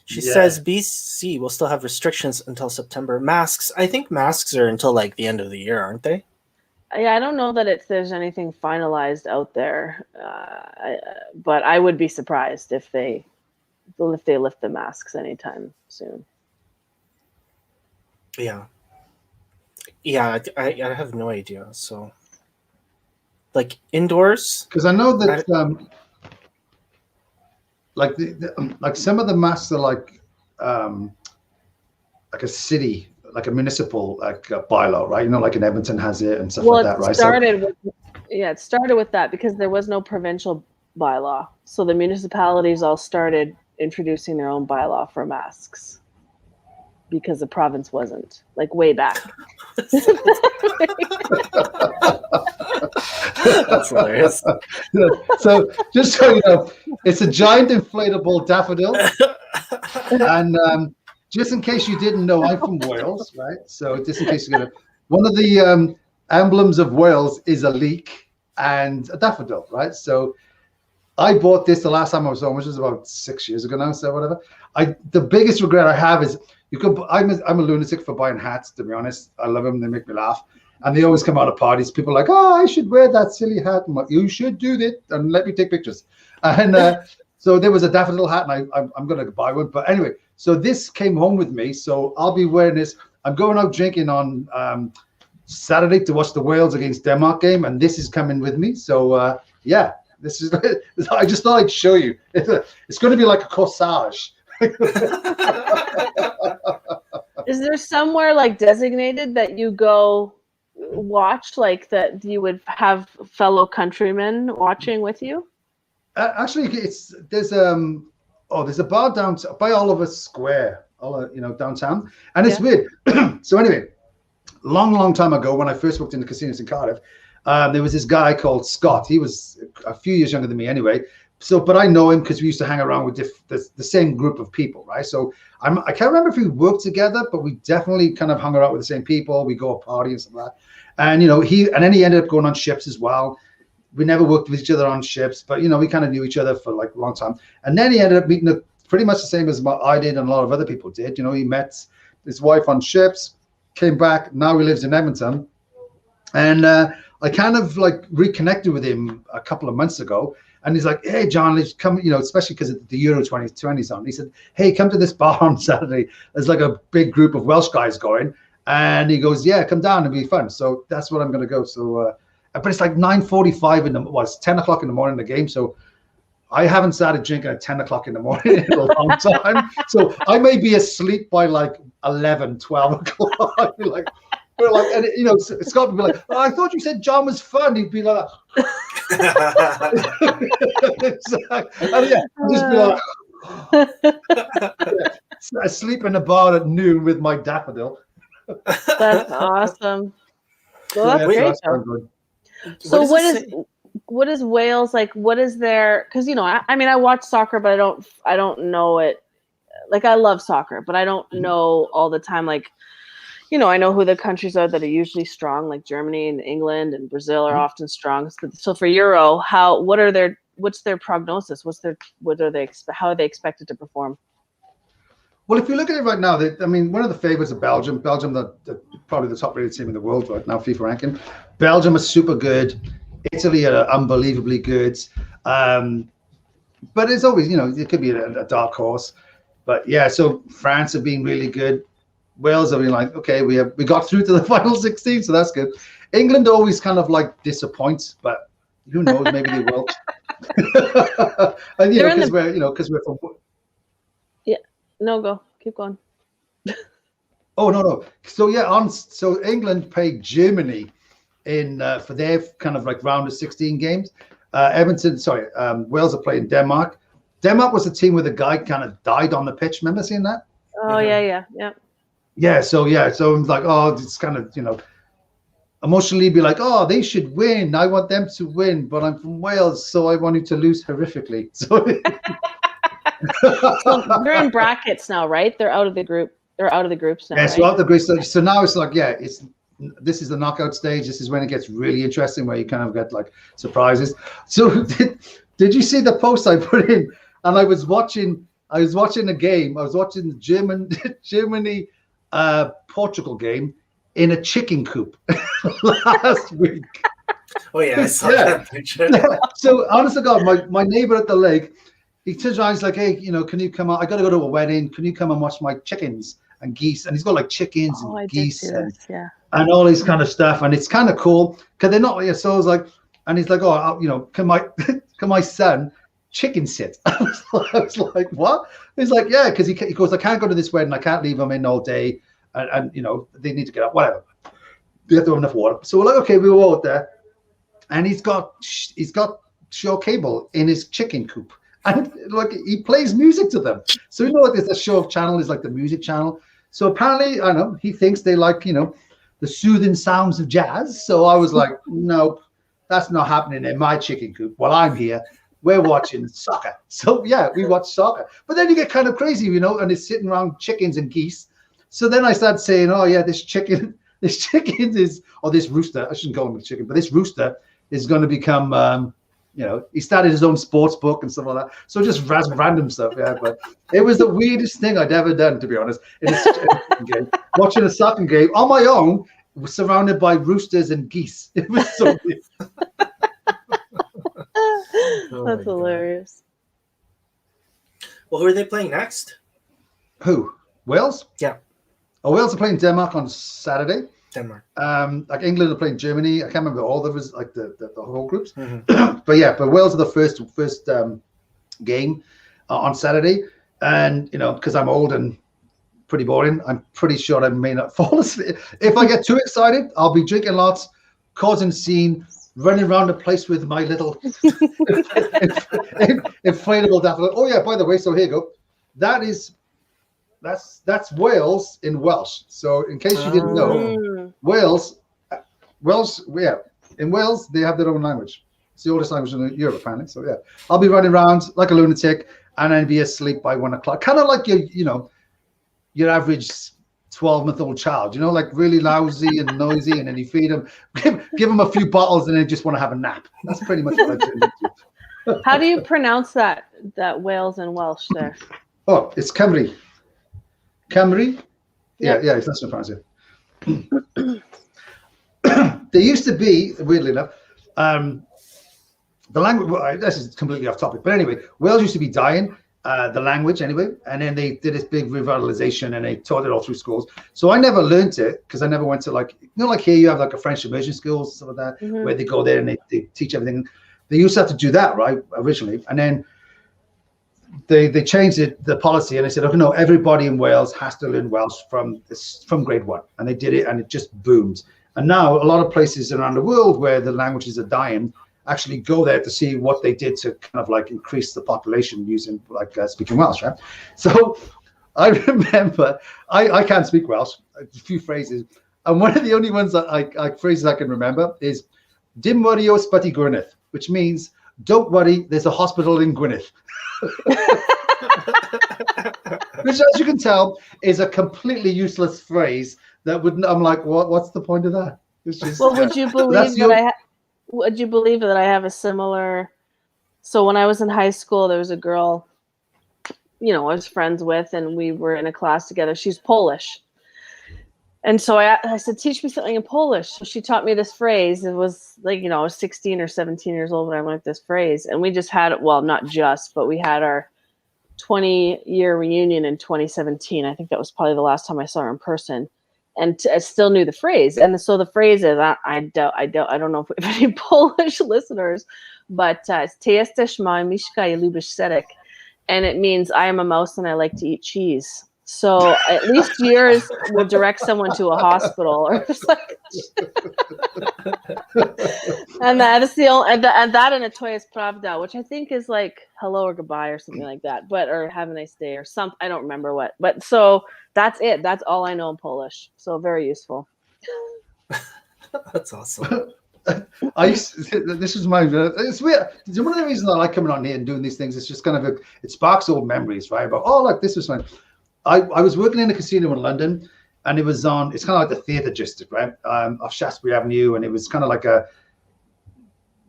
She says BC will still have restrictions until September. Masks. I think masks are until like the end of the year, aren't they? Yeah, I don't know that there's anything finalized out there, but I would be surprised if they lift the masks anytime soon. Yeah, I have no idea. So like indoors. Because I know that like like some of the masks are like a city, like a municipal like bylaw, right? You know, like in Edmonton has it and stuff like that, right? It started with that because there was no provincial bylaw. So the municipalities all started introducing their own bylaw for masks because the province wasn't, like way back. That's hilarious. So just so you know, it's a giant inflatable daffodil. And just in case you didn't know, I'm from Wales, right? So just in case you're one of the emblems of Wales is a leek and a daffodil, right? So I bought this the last time I was home, which was about 6 years ago now, so whatever. The biggest regret I have is I'm a lunatic for buying hats, to be honest. I love them, they make me laugh. And they always come out of parties. People are like, oh, I should wear that silly hat. I'm like, you should do that and let me take pictures. And so there was a daffodil hat, and I'm going to buy one. But anyway, so this came home with me. So I'll be wearing this. I'm going out drinking on Saturday to watch the Wales against Denmark game, and this is coming with me. So yeah, this is. I just thought I'd show you. It's going to be like a corsage. Is there somewhere like designated that you go watch, like that you would have fellow countrymen watching with you? Actually, there's a bar down by Oliver Square, downtown, and it's weird. So anyway, long time ago, when I first worked in the casinos in Cardiff, there was this guy called Scott. He was a few years younger than me, anyway. So, but I know him because we used to hang around with the same group of people, right? So I can't remember if we worked together, but we definitely kind of hung around with the same people. We go to party and stuff like that. And then he ended up going on ships as well. We never worked with each other on ships, but we kind of knew each other for like a long time. And then he ended up meeting pretty much the same as I did and a lot of other people did. He met his wife on ships, came back. Now he lives in Edmonton, and I kind of like reconnected with him a couple of months ago. And he's like, hey, John, let's come, especially because the Euro 2020's on. He said, hey, come to this bar on Saturday. There's like a big group of Welsh guys going. And he goes, yeah, come down, it'll be fun. So that's what I'm going to go. So, but it's like 9:45 it's 10 o'clock in the morning, the game. So I haven't started drinking at 10 o'clock in the morning in a long time. So I may be asleep by like 11, 12 o'clock. We're like, and Scott would be like, oh, I thought you said John was fun. He'd be like, and yeah, just be like, asleep in a bar at noon with my daffodil. That's awesome. Well, that's great. So what is Wales like? What is their? Because I watch soccer, but I don't know it. Like I love soccer, but I don't know all the time. Like, I know who the countries are that are usually strong, like Germany and England and Brazil are often strong. So for Euro, what's their prognosis? How are they expected to perform? Well, if you look at it right now, one of the favorites are Belgium. Belgium, probably the top-rated team in the world right now, FIFA ranking. Belgium are super good. Italy are unbelievably good. But it's always, it could be a dark horse. But yeah, so France have been really good. Wales have been like, okay, we got through to the final 16, so that's good. England always kind of like disappoints, but who knows? Maybe they will. And because we're from. Yeah. No, go. Keep going. Oh no. So yeah, so England played Germany in for their kind of like round of 16 games. Wales are playing Denmark. Denmark was a team where the guy kind of died on the pitch. Remember seeing that? Oh yeah. Yeah. So I'm like, oh, it's kind of emotionally be like, oh, they should win. I want them to win, but I'm from Wales, so I want you to lose horrifically. So. So they're in brackets now, right? They're out of the group. They're out of the groups now. Yeah, so out of the group. So now it's like, this is the knockout stage. This is when it gets really interesting, where you kind of get like surprises. So did you see the post I put in? And I was watching a game. I was watching the Germany Portugal game in a chicken coop last week. Oh yeah, I saw that picture. So honest to God, my neighbor at the lake. He turns around, he's like, hey, can you come out? I got to go to a wedding. Can you come and watch my chickens and geese? And he's got like chickens and geese and all this kind of stuff. And it's kind of cool because they're not. Yeah, so I was like, And he's like, oh, can my son chicken sit? I was like, what? He's like, yeah, because he goes, I can't go to this wedding. I can't leave them in all day. And they need to get up, whatever. They have to have enough water. So we're like, okay, we were out there. And he's got show cable in his chicken coop. And like he plays music to them. So there's a show channel is like the music channel. So apparently, I don't know, he thinks they like, the soothing sounds of jazz. So I was like, nope, that's not happening in my chicken coop. While I'm here, we're watching soccer. So yeah, we watch soccer. But then you get kind of crazy, and it's sitting around chickens and geese. So then I started saying, oh yeah, this chicken is, or this rooster, I shouldn't call him a chicken, but this rooster is going to become, he started his own sports book and stuff like that. So just random stuff, yeah. But it was the weirdest thing I'd ever done, to be honest, in a game. Watching a soccer game on my own, surrounded by roosters and geese. It was so weird. That's hilarious. Well, who are they playing next? Who? Wales? Yeah. Oh, Wales are playing Denmark on Saturday. Denmark. Like England are playing Germany. I can't remember all of us, like the whole groups. Mm-hmm. but Wales are the first game on Saturday. And because I'm old and pretty boring, I'm pretty sure I may not fall asleep. If I get too excited, I'll be drinking lots, causing a scene, running around the place with my little inflatable daffodil. Oh yeah, by the way, so here you go. That's Wales in Welsh. So in case you didn't know, Wales, yeah, in Wales they have their own language. It's the oldest language in Europe, apparently. So yeah, I'll be running around like a lunatic and then be asleep by 1 o'clock. Kind of like your average 12-month-old child, like really lousy and noisy, and then you feed them, give them a few bottles, and they just want to have a nap. That's pretty much what I do. How do you pronounce that Wales in Welsh there? Oh, it's Cymru. Cymru? Yeah, it's not so fancy. There used to be, weirdly enough, the language, well, this is completely off topic, but anyway, Wales used to be dying, the language anyway, and then they did this big revitalization and they taught it all through schools. So I never learned it because I never went to like here you have like a French immersion schools, stuff like that, where they go there and they teach everything. They used to have to do that, right, originally. And then they changed the policy and they said, okay, no, everybody in Wales has to learn Welsh from grade 1. And they did it and it just boomed. And now a lot of places around the world where the languages are dying actually go there to see what they did to kind of like increase the population using like speaking Welsh, right? So I remember, I can't speak Welsh, a few phrases. And one of the only ones phrases I can remember is Dim worry o ysbyty Gwynedd, which means don't worry, there's a hospital in Gwynedd. Which, as you can tell, is a completely useless phrase I'm like, what's the point of that? It's just, well, would you believe that I have a similar? So when I was in high school, there was a girl, I was friends with, and we were in a class together. She's Polish. And so I said, teach me something in Polish. So she taught me this phrase. It was like, I was 16 or 17 years old when I learned this phrase. And we just had, well, not just, but we had our 20-year reunion in 2017. I think that was probably the last time I saw her in person. And I still knew the phrase. And so the phrase is, I don't know if we have any Polish listeners, but Ty jesteś moja myszka i lubisz serek. And it means I am a mouse and I like to eat cheese. So at least yours will direct someone to a hospital or something. And that's the only, and that and a to jest prawda, which I think is like hello or goodbye or something like that, or have a nice day or something. I don't remember what, but so that's it. That's all I know in Polish. So very useful. That's awesome. This is my, it's weird. One of the reasons I like coming on here and doing these things, it's just kind of it sparks old memories, right? But like this was fun. I was working in a casino in London, and it's kind of like the theatre district, right, off Shaftesbury Avenue, and it was kind of like to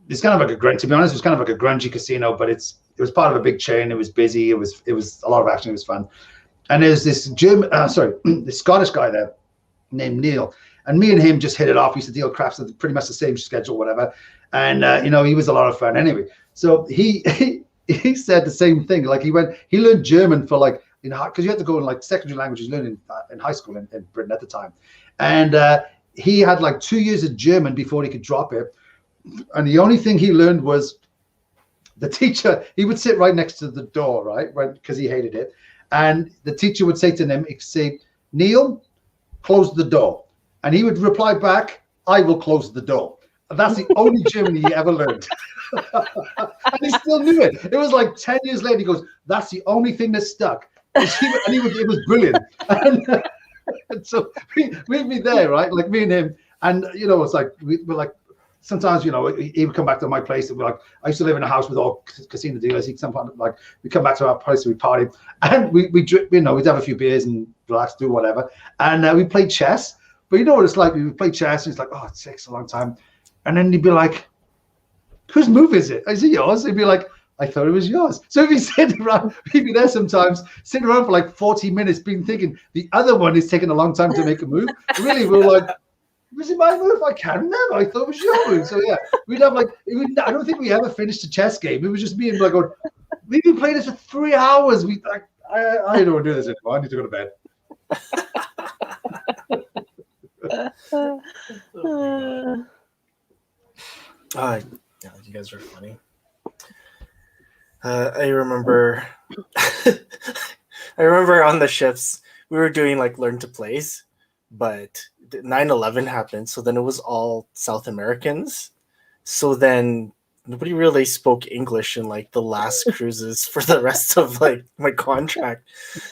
be honest, it was kind of like a grungy casino, but it was part of a big chain. It was busy. It was a lot of action. It was fun. And there's this this Scottish guy there named Neil, and me and him just hit it off. We used to deal craps at pretty much the same schedule, whatever. And he was a lot of fun anyway. So he said the same thing. Like he learned German for like, because you had to go in like secondary languages learning in high school in Britain at the time. And he had like 2 years of German before he could drop it. And the only thing he learned was the teacher, he would sit right next to the door, right? Because he hated it. And the teacher would say to him, he'd say, Neil, close the door. And he would reply back, I will close the door. And that's the only German he ever learned. And he still knew it. It was like 10 years later, he goes, that's the only thing that stuck. It was brilliant. And so we'd be there, right? Like me and him. And, you know, it's like, we're like, sometimes, you know, he would come back to my place and we're like, I used to live in a house with all casino dealers. He'd sometimes, like, we come back to our place and we party. And we drink, you know, we'd have a few beers and relax, do whatever. And we played chess. But you know what it's like? We play chess and it's like, oh, it takes a long time. And then he'd be like, whose move is it? Is it yours? He'd be like, I thought it was yours. So if he's sitting around, he'd be there sometimes, sitting around for like 40 minutes, being thinking the other one is taking a long time to make a move. Really, we're like, was it my move? I can't remember. I thought it was your move. So yeah, we'd have like, I don't think we ever finished a chess game. It was just me and like, going, we've been playing this for 3 hours. We like, I don't want to do this anymore. I need to go to bed. Yeah, you guys are funny. I remember on the ships we were doing like learn to plays, but 9/11 happened, so then it was all South Americans. So then nobody really spoke English in like the last cruises for the rest of like my contract.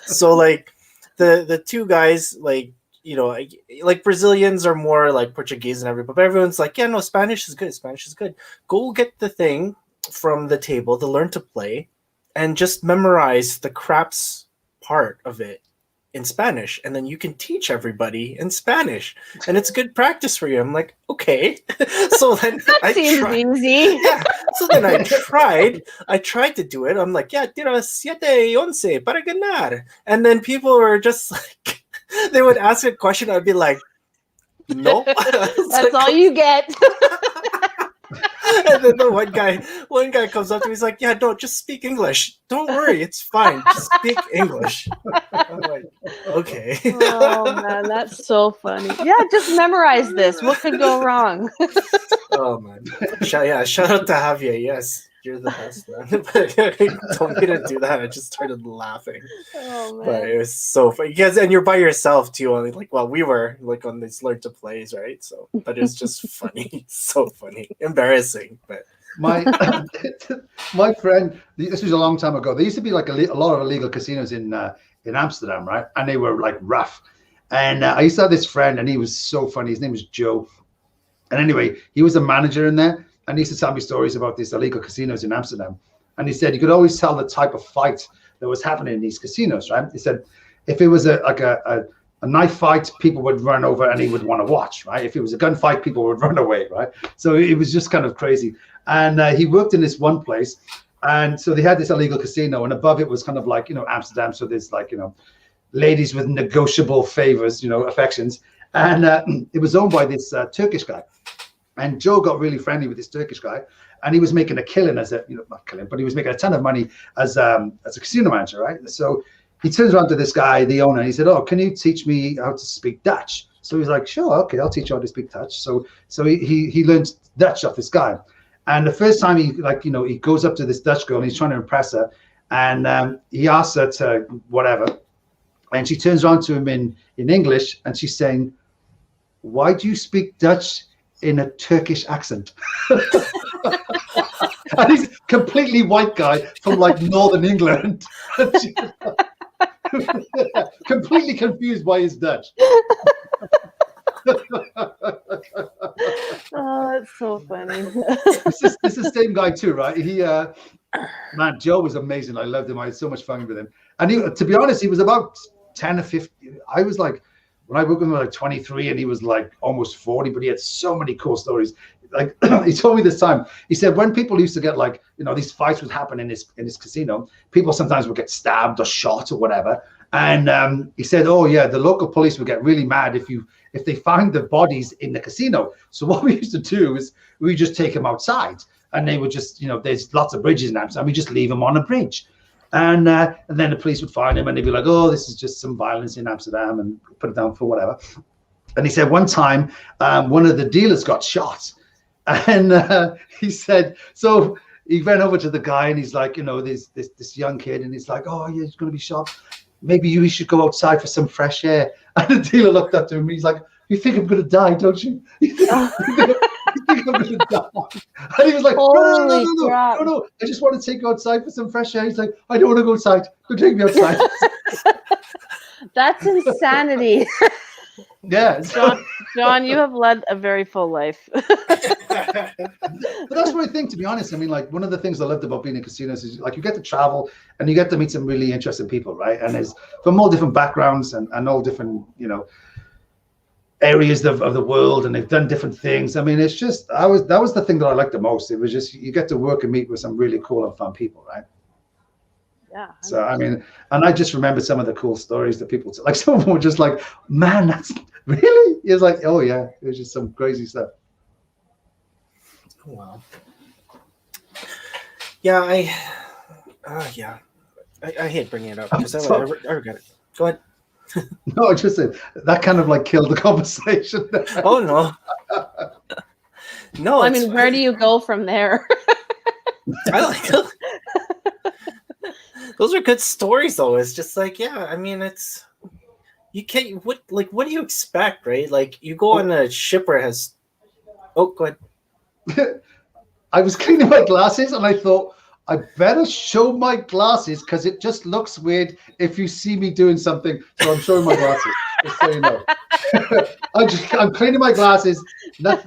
So like the two guys, like, you know, like Brazilians are more like Portuguese and everybody, but everyone's like, yeah, no, Spanish is good. Spanish is good. Go get the thing from the table to learn to play and just memorize the craps part of it in Spanish. And then you can teach everybody in Spanish. And it's good practice for you. I'm like, okay. So then that seems easy. Yeah. So then I tried to do it. I'm like, yeah, tira 7-11 para ganar. And then people were just like, they would ask a question. I'd be like, nope. That's all you get. And then the one guy comes up to me. He's like, yeah, no, just speak English. Don't worry. It's fine. Just speak English. I'm like, okay. Oh, man, that's so funny. Yeah, just memorize this. What could go wrong? Oh, man. Shout out to Javier. Yes. You're the best, man. But I told me to do that. I just started laughing. Oh, man. But it was so funny. Because, and you're by yourself too. On like, well, we were like on these learn to plays, right? So, but it's just funny, so funny, embarrassing. But my friend, this was a long time ago. There used to be like a lot of illegal casinos in Amsterdam, right? And they were like rough. And I used to have this friend, and he was so funny. His name was Joe. And anyway, he was a manager in there. And he used to tell me stories about these illegal casinos in Amsterdam. And he said you could always tell the type of fight that was happening in these casinos, right? He said if it was a knife fight, people would run over and he would want to watch, right? If it was a gunfight, people would run away, right? So it was just kind of crazy. And he worked in this one place. And so they had this illegal casino, and above it was kind of like, you know, Amsterdam. So there's like, you know, ladies with negotiable favors, you know, affections. And it was owned by this Turkish guy. And Joe got really friendly with this Turkish guy, and he was making a killing as a, you know, not killing, but he was making a ton of money as a casino manager, right? So he turns around to this guy, the owner, and he said, "Oh, can you teach me how to speak Dutch?" So he's like, "Sure, okay, I'll teach you how to speak Dutch." So he learned Dutch off this guy, and the first time he, like, you know, he goes up to this Dutch girl and he's trying to impress her, and he asks her to whatever, and she turns around to him in English, and she's saying, "Why do you speak Dutch in a Turkish accent?" And he's a completely white guy from like Northern England. Completely confused by his Dutch. Oh, that's so funny. This is the same guy too, right? He man, Joe was amazing. I loved him. I had so much fun with him. And he, to be honest, he was about 10 or 15. I was like, when I worked with him, like 23, and he was like almost 40, but he had so many cool stories. Like he told me this time, he said when people used to get, like, you know, these fights would happen in this casino, people sometimes would get stabbed or shot or whatever. And he said, oh yeah, the local police would get really mad if they found the bodies in the casino. So what we used to do is we just take them outside, and they would just, you know, there's lots of bridges in Amsterdam, we just leave them on a bridge. And then the police would find him, and they'd be like, oh, this is just some violence in Amsterdam, and put it down for whatever. And he said one time, one of the dealers got shot, And he said, so he went over to the guy and he's like, this young kid, and he's like, oh, yeah, he's going to be shot. Maybe you should go outside for some fresh air. And the dealer looked up to him. He's like, you think I'm going to die, don't you? You think I'm going to die? And he was like, no. I just want to take you outside for some fresh air. He's like, I don't want to go outside. Go take me outside. That's insanity. Yeah. John, you have led a very full life. But that's what I think, to be honest. I mean, like, one of the things I loved about being in casinos is, like, you get to travel and you get to meet some really interesting people, right? And it's from all different backgrounds and all different, areas of the world, and they've done different things. I mean, it's just, that was the thing that I liked the most. It was just, you get to work and meet with some really cool and fun people, right? Yeah. So, I mean, and I just remember some of the cool stories that people, like, some of them were just like, man, that's really? It was like, oh yeah, it was just some crazy stuff. Wow. Yeah, I hate bringing it up because I regret it. Go ahead. No, I just said that kind of like killed the conversation. Oh no. No, I mean, where do you go from there? I like those are good stories though. It's just like, yeah, I mean, it's, you can't, what do you expect, right? Like, you go on a ship where it has, oh, go ahead. I was cleaning my glasses and I thought, I better show my glasses because it just looks weird if you see me doing something. So I'm showing my glasses, just so you know. I'm cleaning my glasses. I'm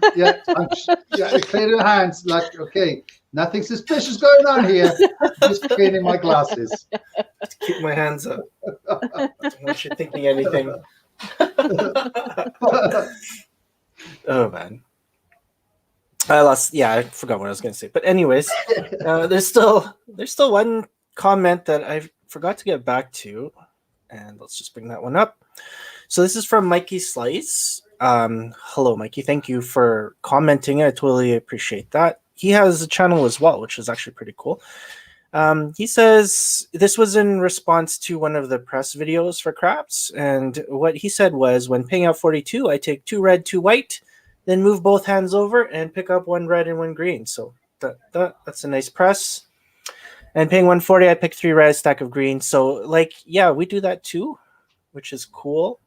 cleaning my hands. Like, okay, nothing suspicious going on here. Just cleaning my glasses. Keep my hands up. I don't want you thinking anything. Oh man. I forgot what I was going to say. But anyways, there's still one comment that I forgot to get back to, and let's just bring that one up. So this is from Mikey Slice. Hello, Mikey. Thank you for commenting. I totally appreciate that. He has a channel as well, which is actually pretty cool. He says this was in response to one of the press videos for craps, and what he said was, when paying out 42, I take 2 red, 2 white, then move both hands over and pick up 1 red and 1 green. So that's a nice press. And paying 140, I pick 3 red, stack of green. So, like, yeah, we do that too, which is cool.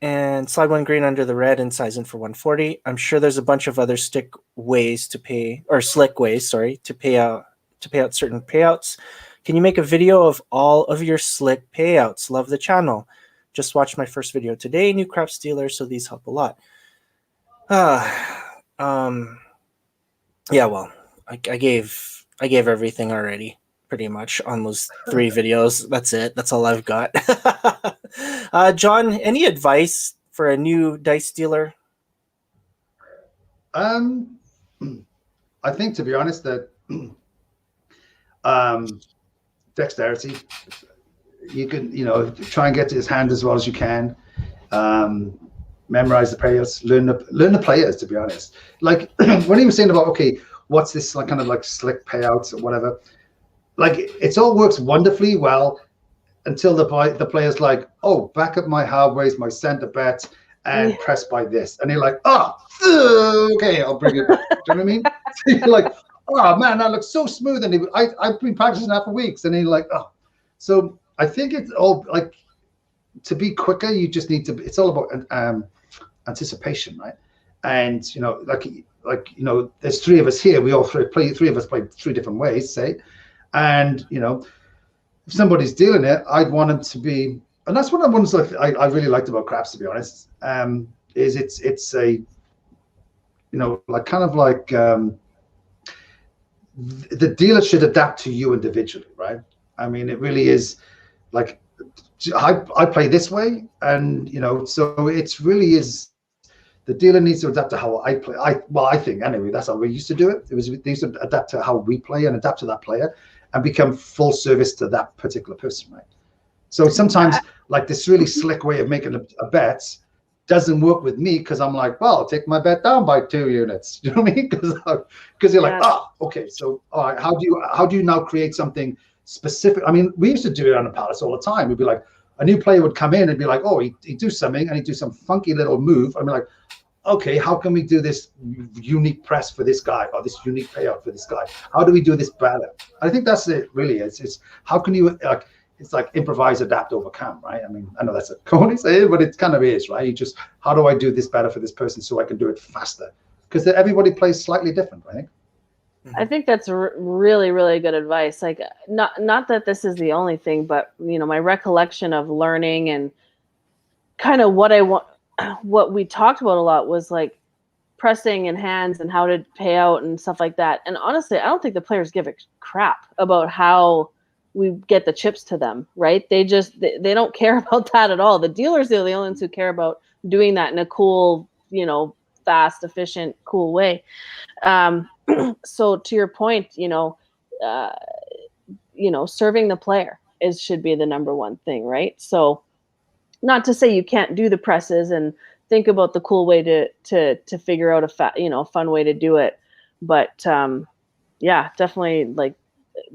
And slide 1 green under the red and size in for 140. I'm sure there's a bunch of other slick ways to pay out certain payouts. Can you make a video of all of your slick payouts? Love the channel. Just watched my first video today, new craps dealer, so these help a lot. Yeah, well, I gave everything already, pretty much, on those 3 videos. That's it. That's all I've got. John, any advice for a new dice dealer? I think, to be honest, that dexterity, you can, try and get to his hand as well as you can. Memorize the players, learn the players, to be honest. Like, when he was saying about, okay, what's this, like, kind of like slick payouts or whatever, like, it all works wonderfully well until the player's like, oh, back up my hardways, my center bets, and press by this. And you're like, okay, I'll bring it back. Do you know what I mean? So you're like, oh man, that looks so smooth. And I've been practicing that for weeks. And then you're like, oh. So I think it's all, like, to be quicker, you just need to, it's all about anticipation, right? And, there's 3 of us here. We all 3 of us play 3 different ways, say. And, if somebody's dealing it, I'd want them to be, and that's what I really liked about craps, to be honest, is it's a, like, kind of like, the dealer should adapt to you individually, right? I mean, it really is like, I play this way, and so it's really is, the dealer needs to adapt to how I play. I think anyway, that's how we used to do it. They used to adapt to how we play and adapt to that player and become full service to that particular person, right? So sometimes, like, this really slick way of making a bet doesn't work with me because I'm like, well, I'll take my bet down by 2 units. Do you know what I mean? Because you're like, okay, so all right, how do you now create something specific? I mean, we used to do it on the Palace all the time. We'd be like, a new player would come in and be like, oh, he'd do something and he'd do some funky little move. I'd be like, okay, how can we do this unique press for this guy or this unique payout for this guy? How do we do this better? I think that's it, really. It's how can you, like, it's like improvise, adapt, overcome, right? I mean, I know that's a corny saying, but it kind of is, right? You just, how do I do this better for this person so I can do it faster? Because everybody plays slightly different, I think. I think that's really, really good advice. Like, not that this is the only thing, but my recollection of learning and kind of what we talked about a lot was like pressing and hands and how to pay out and stuff like that. And honestly, I don't think the players give a crap about how we get the chips to them, right? They don't care about that at all. The dealers are the only ones who care about doing that in a cool, fast, efficient, cool way. So to your point, serving the player should be the number one thing, right? So not to say you can't do the presses and think about the cool way to figure out a fun way to do it, but definitely like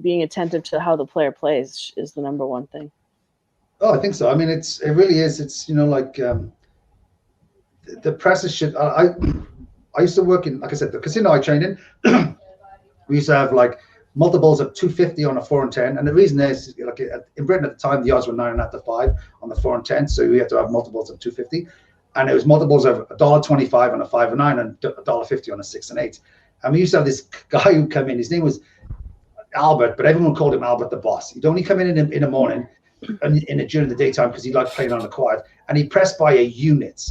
being attentive to how the player plays is the number one thing. Oh, I think so. I mean, it really is. It's the presses should. I used to work in, like I said, the casino I trained in. We used to have like multiples of 250 on a 4 and 10, and the reason is, like, in Britain at the time, the odds were 9.5 to 5 on the 4 and 10, so we had to have multiples of 250, and it was multiples of $1.25 on a 5 and 9 and $1.50 on a 6 and 8. And we used to have this guy who come in. His name was Albert, but everyone called him Albert the Boss. He'd only come in the morning and during the daytime because he liked playing on the quiet, and he pressed by a unit.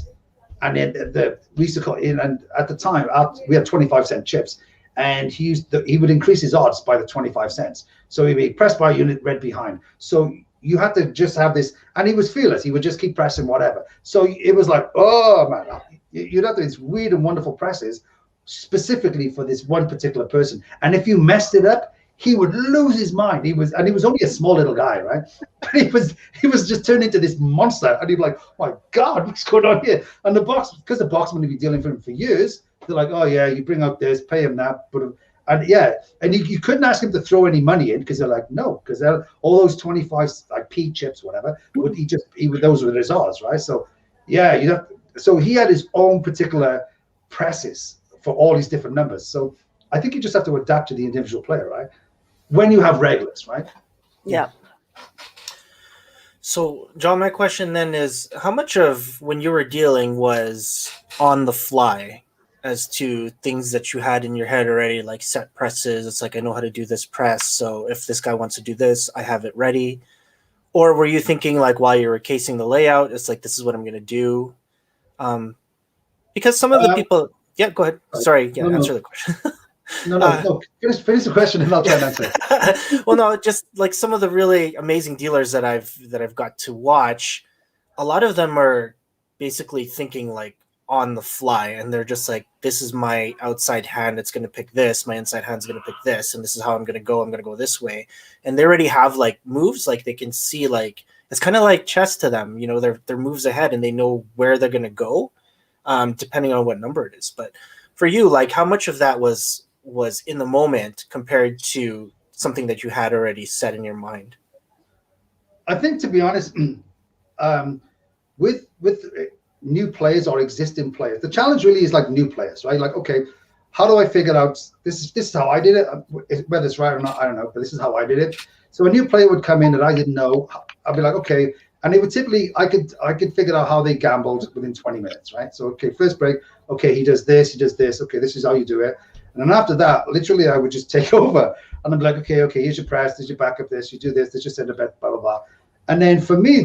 And then we used to call in, and at the time we had 25-cent chips, and he would increase his odds by the 25 cents. So he'd be pressed by a unit, red behind. So you had to just have this, and he was fearless. He would just keep pressing whatever. So it was like, oh man, you'd have these weird and wonderful presses specifically for this one particular person. And if you messed it up, he would lose his mind. He was only a small little guy, right? But he was just turned into this monster, and he'd be like, oh my God, what's going on here? And the boxman would be dealing for him for years. They're like, oh yeah, you bring out this, pay him that, and you couldn't ask him to throw any money in because they're like, no, because all those 25 like P chips, whatever, those were his odds, right? So yeah, so he had his own particular presses for all these different numbers. So I think you just have to adapt to the individual player, right? When you have regulars, right? Yeah. So, John, my question then is, how much of when you were dealing was on the fly as to things that you had in your head already, like set presses? It's like, I know how to do this press, so if this guy wants to do this, I have it ready. Or were you thinking, like, while you were casing the layout, it's like, this is what I'm going to do? Because some of the people... Yeah, go ahead. Sorry, answer the question. No. Finish the question and I'll try and answer it. Well, no, just like some of the really amazing dealers that I've got to watch, a lot of them are basically thinking like on the fly, and they're just like, this is my outside hand, it's going to pick this, my inside hand's going to pick this, and this is how I'm going to go this way. And they already have like moves, like they can see, like it's kind of like chess to them, they're moves ahead and they know where they're going to go, depending on what number it is. But for you, like, how much of that was in the moment compared to something that you had already set in your mind? I think, to be honest, with new players or existing players, the challenge really is like new players, right? Like, okay, how do I figure out this is how I did it? Whether it's right or not, I don't know, but this is how I did it. So a new player would come in that I didn't know. I'd be like, okay, and they would typically, I could figure out how they gambled within 20 minutes, right? So, okay, first break, okay, he does this, okay, this is how you do it. And then after that, literally, I would just take over, and I'm like, okay, here's your press, there's your backup, this, you do this your send a bet, blah, blah, blah. And then for me,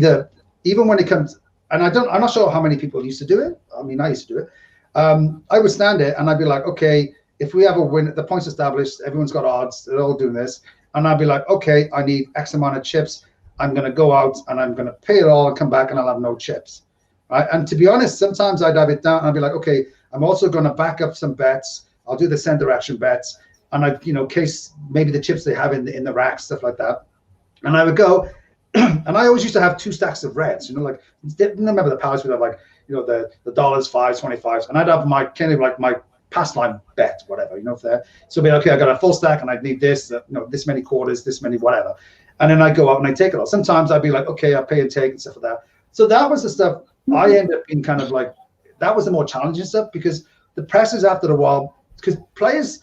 even when it comes, and I'm not sure how many people used to do it. I mean, I used to do it. I would stand there and I'd be like, okay, if we have a win, the points established, everyone's got odds, they're all doing this. And I'd be like, okay, I need X amount of chips. I'm going to go out and I'm going to pay it all and come back and I'll have no chips. Right? And to be honest, sometimes I'd have it down and I'd be like, okay, I'm also going to back up some bets. I'll do the center action bets, and I, case maybe the chips they have in the racks, stuff like that. And I would go, and I always used to have 2 stacks of reds, like, remember the palace would have like, the dollars, 5s, 25s, and I'd have my kind of like my pass line bet, whatever, for that. So I'd be like, okay, I got a full stack and I need this, this many quarters, this many whatever. And then I go out and I take it all. Sometimes I'd be like, okay, I pay and take and stuff like that. So that was the stuff I ended up being kind of like, that was the more challenging stuff, because the presses after a while, because players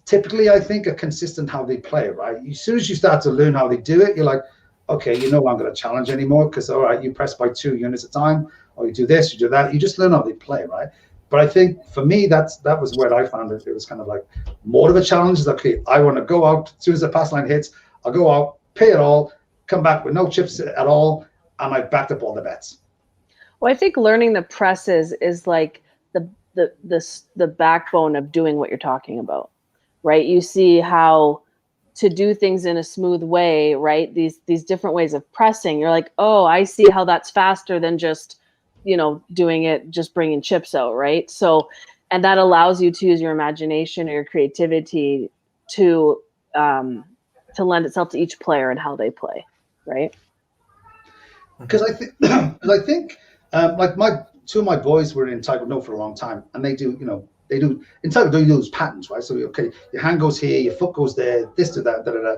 typically, I think, are consistent how they play, right? As soon as you start to learn how they do it, you're like, okay, I'm going to challenge anymore, because, all right, you press by 2 units at a time, or you do this, you do that. You just learn how they play, right? But I think for me, that was where I found it. It was kind of like more of a challenge. Is okay, I want to go out as soon as the pass line hits. I'll go out, pay it all, come back with no chips at all, and I backed up all the bets. Well, I think learning the presses is like the backbone of doing what you're talking about, right? You see how to do things in a smooth way, right? These different ways of pressing. You're like, oh, I see how that's faster than just, doing it, just bringing chips out, right? So, and that allows you to use your imagination or your creativity to lend itself to each player and how they play, right? Because I think, like two of my boys were in Taekwondo for a long time, and they do in Taekwondo you do those patterns, right? So okay, your hand goes here, your foot goes there, this to that, da da da.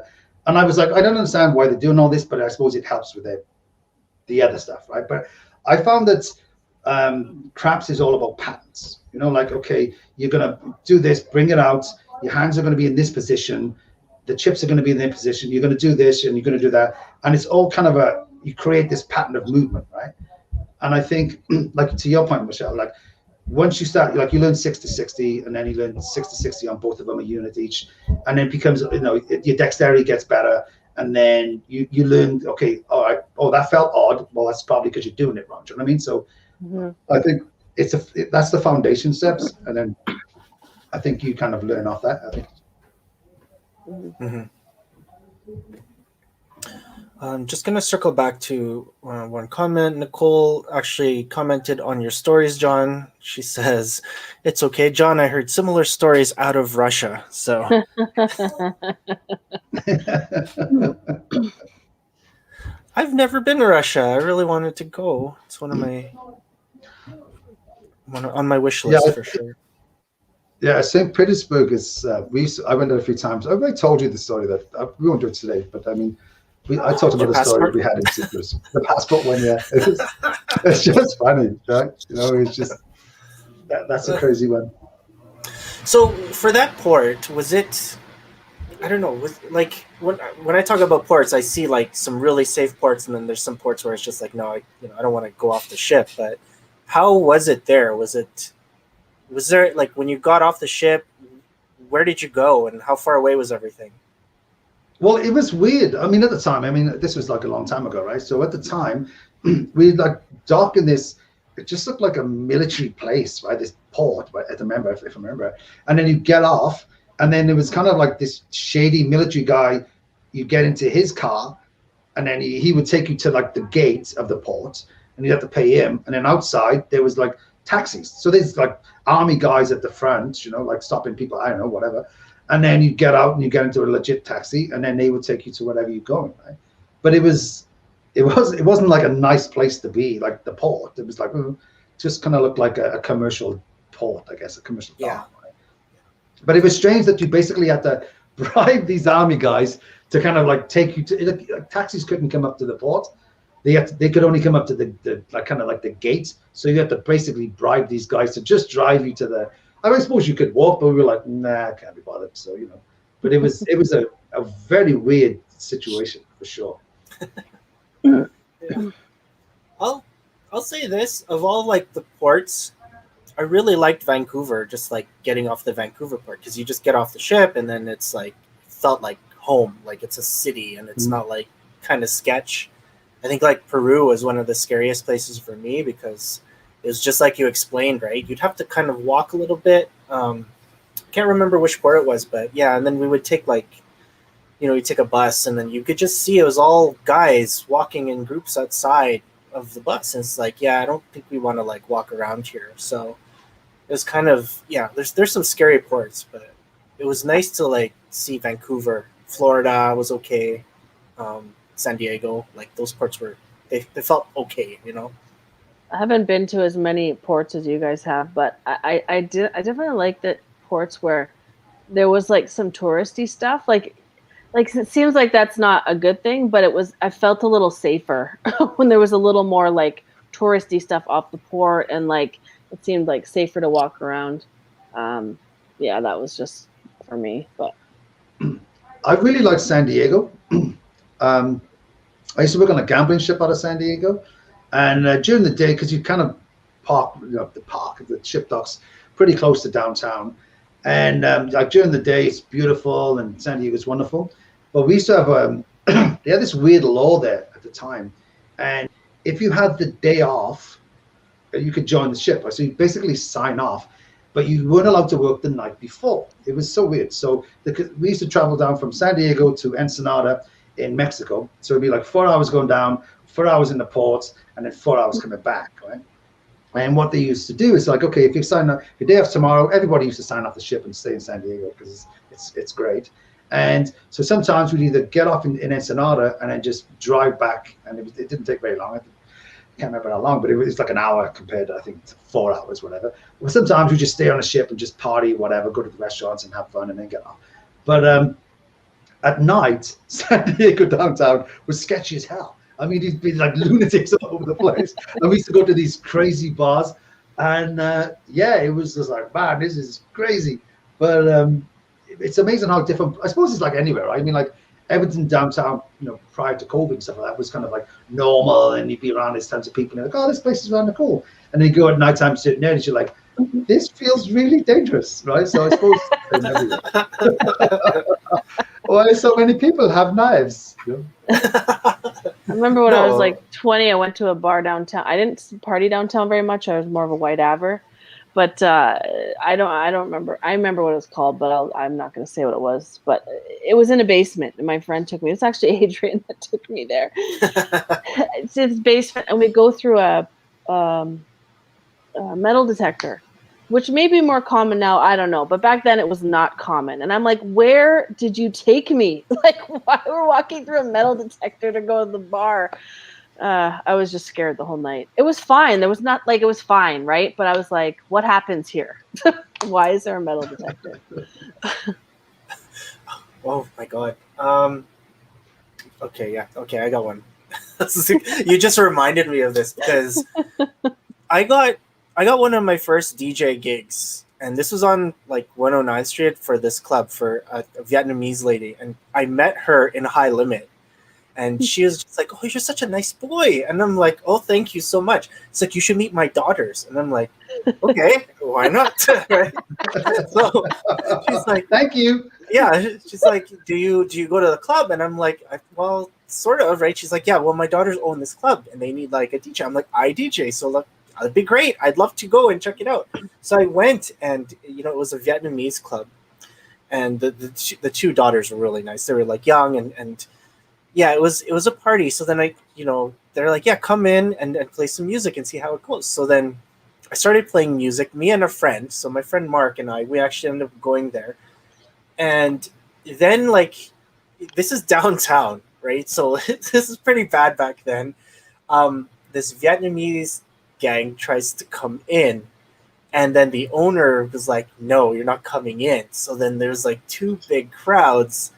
And I was like, I don't understand why they're doing all this, but I suppose it helps with the other stuff, right? But I found that craps is all about patterns. Like, okay, you're gonna do this, bring it out, your hands are gonna be in this position, the chips are gonna be in their position, you're gonna do this and you're gonna do that, and it's all kind of you create this pattern of movement, right? And I think, like to your point, Michelle, like once you start, like you learn 6-60, and then you learn 6-60 on both of them, a unit each, and then it becomes, your dexterity gets better, and then you learn, okay, all right, oh, that felt odd. Well, that's probably because you're doing it wrong. Do you know what I mean? So I think that's the foundation steps, and then I think you kind of learn off that, I think. Mm-hmm. I'm just going to circle back to one comment. Nicole actually commented on your stories, John. She says, it's okay, John, I heard similar stories out of Russia. So I've never been to Russia. I really wanted to go. It's one on my wish list, for sure. Yeah, St. Petersburg is, I went there a few times. I've already told you the story that we won't do it today, but I mean, I talked about the story we had in Cyprus. The passport one, yeah. It's just funny, right? It's just, that's a crazy one. So for that port, was it, I don't know, was like, when I talk about ports, I see like some really safe ports, and then there's some ports where it's just like, no, I don't want to go off the ship. But how was it there? Was there, like, when you got off the ship, where did you go, and how far away was everything? Well, it was weird. I mean, at the time, this was like a long time ago, right? So at the time, we'd like dock in this, it just looked like a military place, right? This port, right? If I remember. And then you get off, and then it was kind of like this shady military guy. You get into his car, and then he would take you to like the gate of the port, and you'd have to pay him. And then outside, there was like taxis. So there's like army guys at the front, like stopping people, I don't know, whatever. And then you get out and you get into a legit taxi, and then they would take you to wherever you're going, right? But it wasn't like a nice place to be, like the port. It was like just kind of looked like a commercial port, I guess, a commercial dock, right? But it was strange that you basically had to bribe these army guys to kind of like take you to, like, taxis couldn't come up to the port. They could only come up to the like kind of like the gate. So you had to basically bribe these guys to just drive you to the. I suppose you could walk, but we were like, nah, I can't be bothered. So but it was a very weird situation for sure. Yeah. I'll say this, of all like the ports, I really liked Vancouver, just like getting off the Vancouver port, because you just get off the ship and then it's like felt like home, like it's a city, and it's not like kind of sketch. I think like Peru was one of the scariest places for me, because it was just like you explained, right? You'd have to kind of walk a little bit. Can't remember which port it was, but yeah. And then we would take you take a bus, and then you could just see it was all guys walking in groups outside of the bus. And it's like, yeah, I don't think we want to like walk around here. So it was kind of, yeah, there's some scary ports, but it was nice to like see Vancouver. Florida was okay. San Diego, like those ports they felt okay, I haven't been to as many ports as you guys have, but I definitely like the ports where there was like some touristy stuff. Like it seems like that's not a good thing, but I felt a little safer when there was a little more like touristy stuff off the port, and like It seemed like safer to walk around. Yeah, that was just for me. But I really liked San Diego. I used to work on a gambling ship out of San Diego, and during the day, because you kind of park, the ship docks pretty close to downtown, and like during the day, it's beautiful and San Diego's wonderful. But we used to have they had this weird law there at the time, and if you had the day off, you could join the ship. So you basically sign off, but you weren't allowed to work the night before. It was so weird. So we used to travel down from San Diego to Ensenada in Mexico. So it'd be like 4 hours going down, 4 hours in the ports, and then 4 hours coming back, right? And what they used to do is like, okay, if you sign up your day off tomorrow, everybody used to sign off the ship and stay in San Diego because it's great. And so sometimes we'd either get off in Ensenada and then just drive back, and it didn't take very long. I can't remember how long, but it was like an hour compared to, I think, to 4 hours, whatever. Well, sometimes we just stay on a ship and just party, whatever, go to the restaurants and have fun and then get off. But at night, San Diego downtown was sketchy as hell. I mean, they'd be like lunatics all over the place. And we used to go to these crazy bars. And yeah, it was just like, man, this is crazy. But it's amazing how different, I suppose it's like anywhere, right? I mean, like Edmonton downtown, prior to COVID and stuff like that was kind of like normal. And you'd be around these tons of people and you're like, oh, this place is rather cool. And then you go at nighttime sitting there and you're like, this feels really dangerous, right? So I suppose why so many people have knives? I remember when I was like 20, I went to a bar downtown. I didn't party downtown very much. I was more of a white aver, but I don't remember. I remember what it was called, but I'm not going to say what it was. But it was in a basement, and my friend took me. It's actually Adrian that took me there. It's his basement, and we go through a metal detector, which may be more common now. I don't know. But back then it was not common. And I'm like, where did you take me? Like, why we're walking through a metal detector to go to the bar? I was just scared the whole night. It was fine. There was not like, it was fine, right? But I was like, what happens here? Why is there a metal detector? Oh my God. Okay. Yeah. Okay. I got one. You just reminded me of this because I got one of my first DJ gigs, and this was on like 109th Street for this club for a Vietnamese lady, and I met her in High Limit, and she was just like, "Oh, you're such a nice boy," and I'm like, "Oh, thank you so much." It's like, "You should meet my daughters," and I'm like, "Okay, why not?" Right? So she's like, "Thank you." Yeah, she's like, "Do you go to the club?" And I'm like, "Well, sort of, right?" She's like, "Yeah, well, my daughters own this club, and they need like a DJ." I'm like, "I DJ, so look. That'd be great. I'd love to go and check it out." So I went, and it was a Vietnamese club, and the two daughters were really nice. They were like young, and yeah, it was a party. So then they're like, "Yeah, come in and play some music and see how it goes." So then I started playing music. Me and a friend. So my friend Mark and we actually ended up going there, and then like this is downtown, right? So this is pretty bad back then. This Vietnamese gang tries to come in, and then the owner was like, "No, you're not coming in." So then there's like two big crowds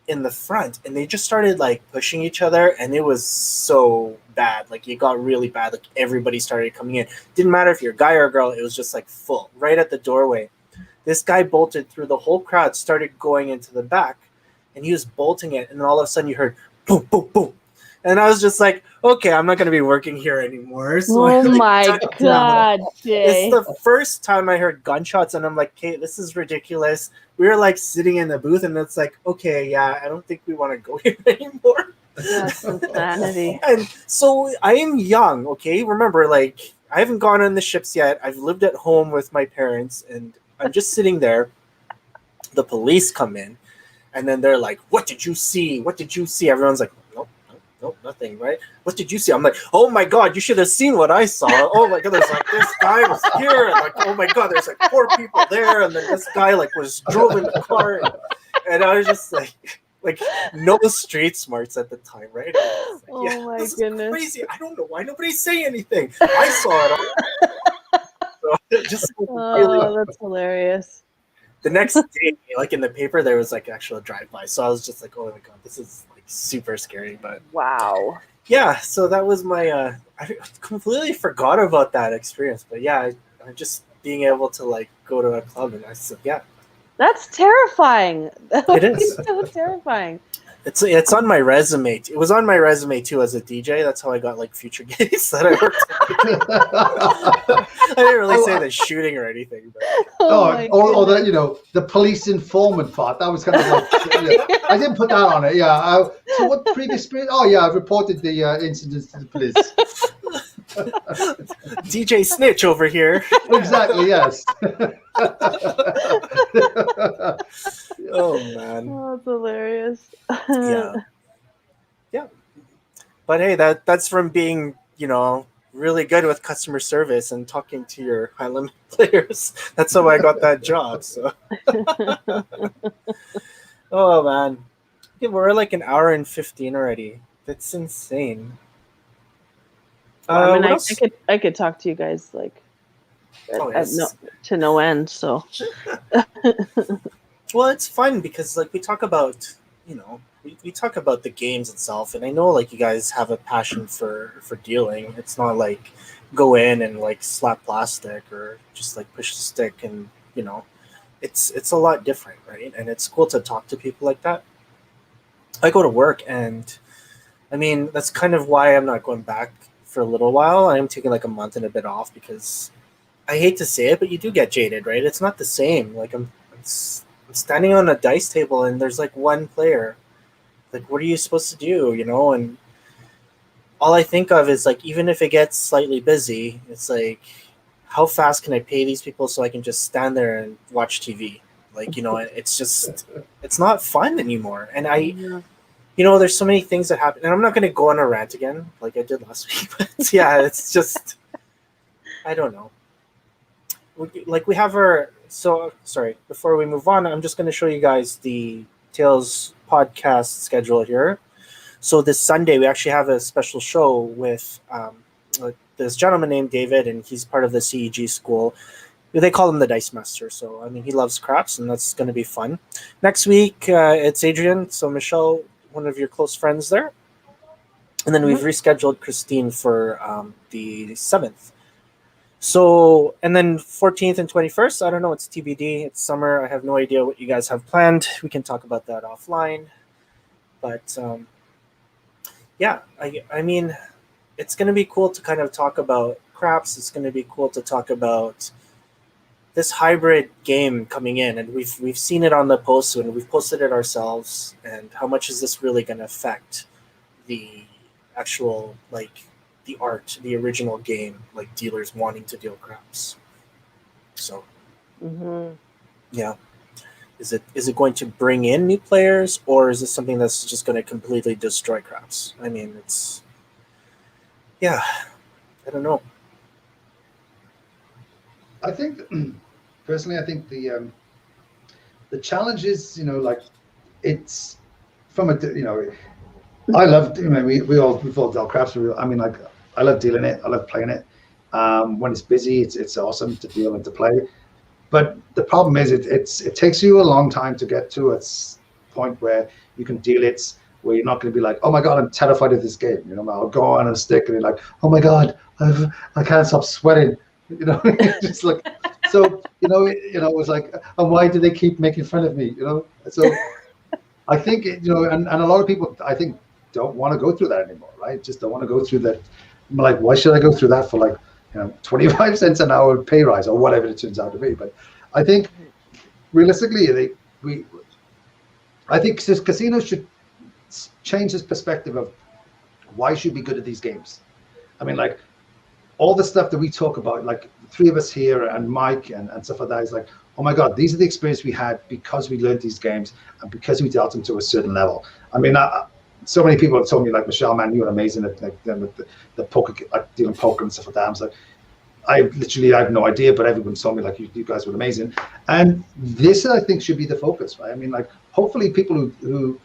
in the front, and they just started like pushing each other, and it was so bad. Like it got really bad. Like everybody started coming in. Didn't matter if you're a guy or a girl, it was just like full right at the doorway. This guy bolted through the whole crowd, started going into the back, and he was bolting it, and then all of a sudden you heard boom, boom, boom. And I was just like, okay, I'm not going to be working here anymore. So oh my God, Jay. It's the first time I heard gunshots, and I'm like, okay, this is ridiculous. We were like sitting in the booth, and it's like, okay, yeah, I don't think we want to go here anymore. That's insanity. And so I am young, okay? Remember, like, I haven't gone on the ships yet. I've lived at home with my parents, and I'm just sitting there. The police come in, and then they're like, what did you see? What did you see? Everyone's like, nope, nothing, right? What did you see? I'm like, oh my God, you should have seen what I saw. Oh my God, there's like this guy was here, and like, oh my God, there's like 4 people there, and then this guy like was drove in the car, and I was just like no street smarts at the time, right? Like, oh my this goodness, is crazy. I don't know why nobody's saying anything. I saw it all. So just really, that's hilarious. The next day, like in the paper, there was like actual drive-by, so I was just like, oh my God, this is like super scary. But wow, yeah, so that was my I completely forgot about that experience, but yeah, just being able to like go to a club, and I said, yeah, That's terrifying. That would It be is. so terrifying. it's on my resume. It was on my resume too as a DJ. That's how I got like future gigs that I worked. I didn't really say the shooting or anything, but my or goodness. the the police informant part. That was kind of like I didn't put that on it. Yeah. So what previous experience? Oh yeah, I've reported the incidents to the police. DJ Snitch over here. Exactly. Yes. Oh man. Oh, that's hilarious. Yeah. But hey, that's from being, really good with customer service and talking to your high limit players. That's how I got that job. So oh man. Okay, we're like an hour and 15 already. That's insane. Well, I mean, what I else? could talk to you guys like Oh, at yes. to no end. So Well, it's fun because like we talk about, we talk about the games itself, and I know like you guys have a passion for dealing. It's not like go in and like slap plastic or just like push the stick, and it's a lot different, right? And it's cool to talk to people like that. I go to work, and I mean that's kind of why I'm not going back for a little while. I'm taking like a month and a bit off because I hate to say it, but you do get jaded, right? It's not the same. Like I'm standing on a dice table and there's like one player. Like, what are you supposed to do? And all I think of is like, even if it gets slightly busy, it's like, how fast can I pay these people so I can just stand there and watch TV? Like, it's not fun anymore. And there's so many things that happen, and I'm not going to go on a rant again like I did last week, but yeah, it's just, I don't know. We have sorry, before we move on, I'm just going to show you guys the Tales podcast schedule here. So this Sunday, we actually have a special show with this gentleman named David, and he's part of the CEG school. They call him the Dice Master. So, I mean, he loves craps, and that's going to be fun. Next week, it's Adrian. So, Michelle, one of your close friends there. And then we've rescheduled Christine for the 7th. So, and then 14th and 21st, I don't know, it's TBD. It's summer. I have no idea what you guys have planned. We can talk about that offline. But, yeah, I mean, it's going to be cool to kind of talk about craps. It's going to be cool to talk about this hybrid game coming in. And we've seen it on the post, and we've posted it ourselves. And how much is this really going to affect the actual, like, the art, the original game, like dealers wanting to deal craps. So, yeah, is it going to bring in new players, or is this something that's just going to completely destroy craps? I mean, I don't know. I think personally, I think the challenge is, like it's from I love, we've all dealt craps. I mean, like, I love dealing it. I love playing it. When it's busy, it's awesome to deal and to play. But the problem is, it takes you a long time to get to a point where you can deal it, where you're not going to be like, oh my God, I'm terrified of this game. I'll go on a stick and you're like, oh my God, I can't stop sweating. Just like, so, it was like, and why do they keep making fun of me? So I think, and a lot of people, I think, don't want to go through that anymore, right? Just don't want to go through that. I'm like, why should I go through that for like, 25 cents an hour pay rise or whatever it turns out to be? But I think realistically, I think casinos should change this perspective of why should we be good at these games. I mean, like, all the stuff that we talk about, like the three of us here and Mike and stuff like that, is like, oh my God, these are the experience we had because we learned these games and because we dealt them to a certain level. I mean, so many people have told me, like, Michelle, man, you were amazing at the poker, like dealing poker and stuff like that. I was like, I have no idea, but everyone told me, like, you guys were amazing. And this, I think, should be the focus, right? I mean, like, hopefully people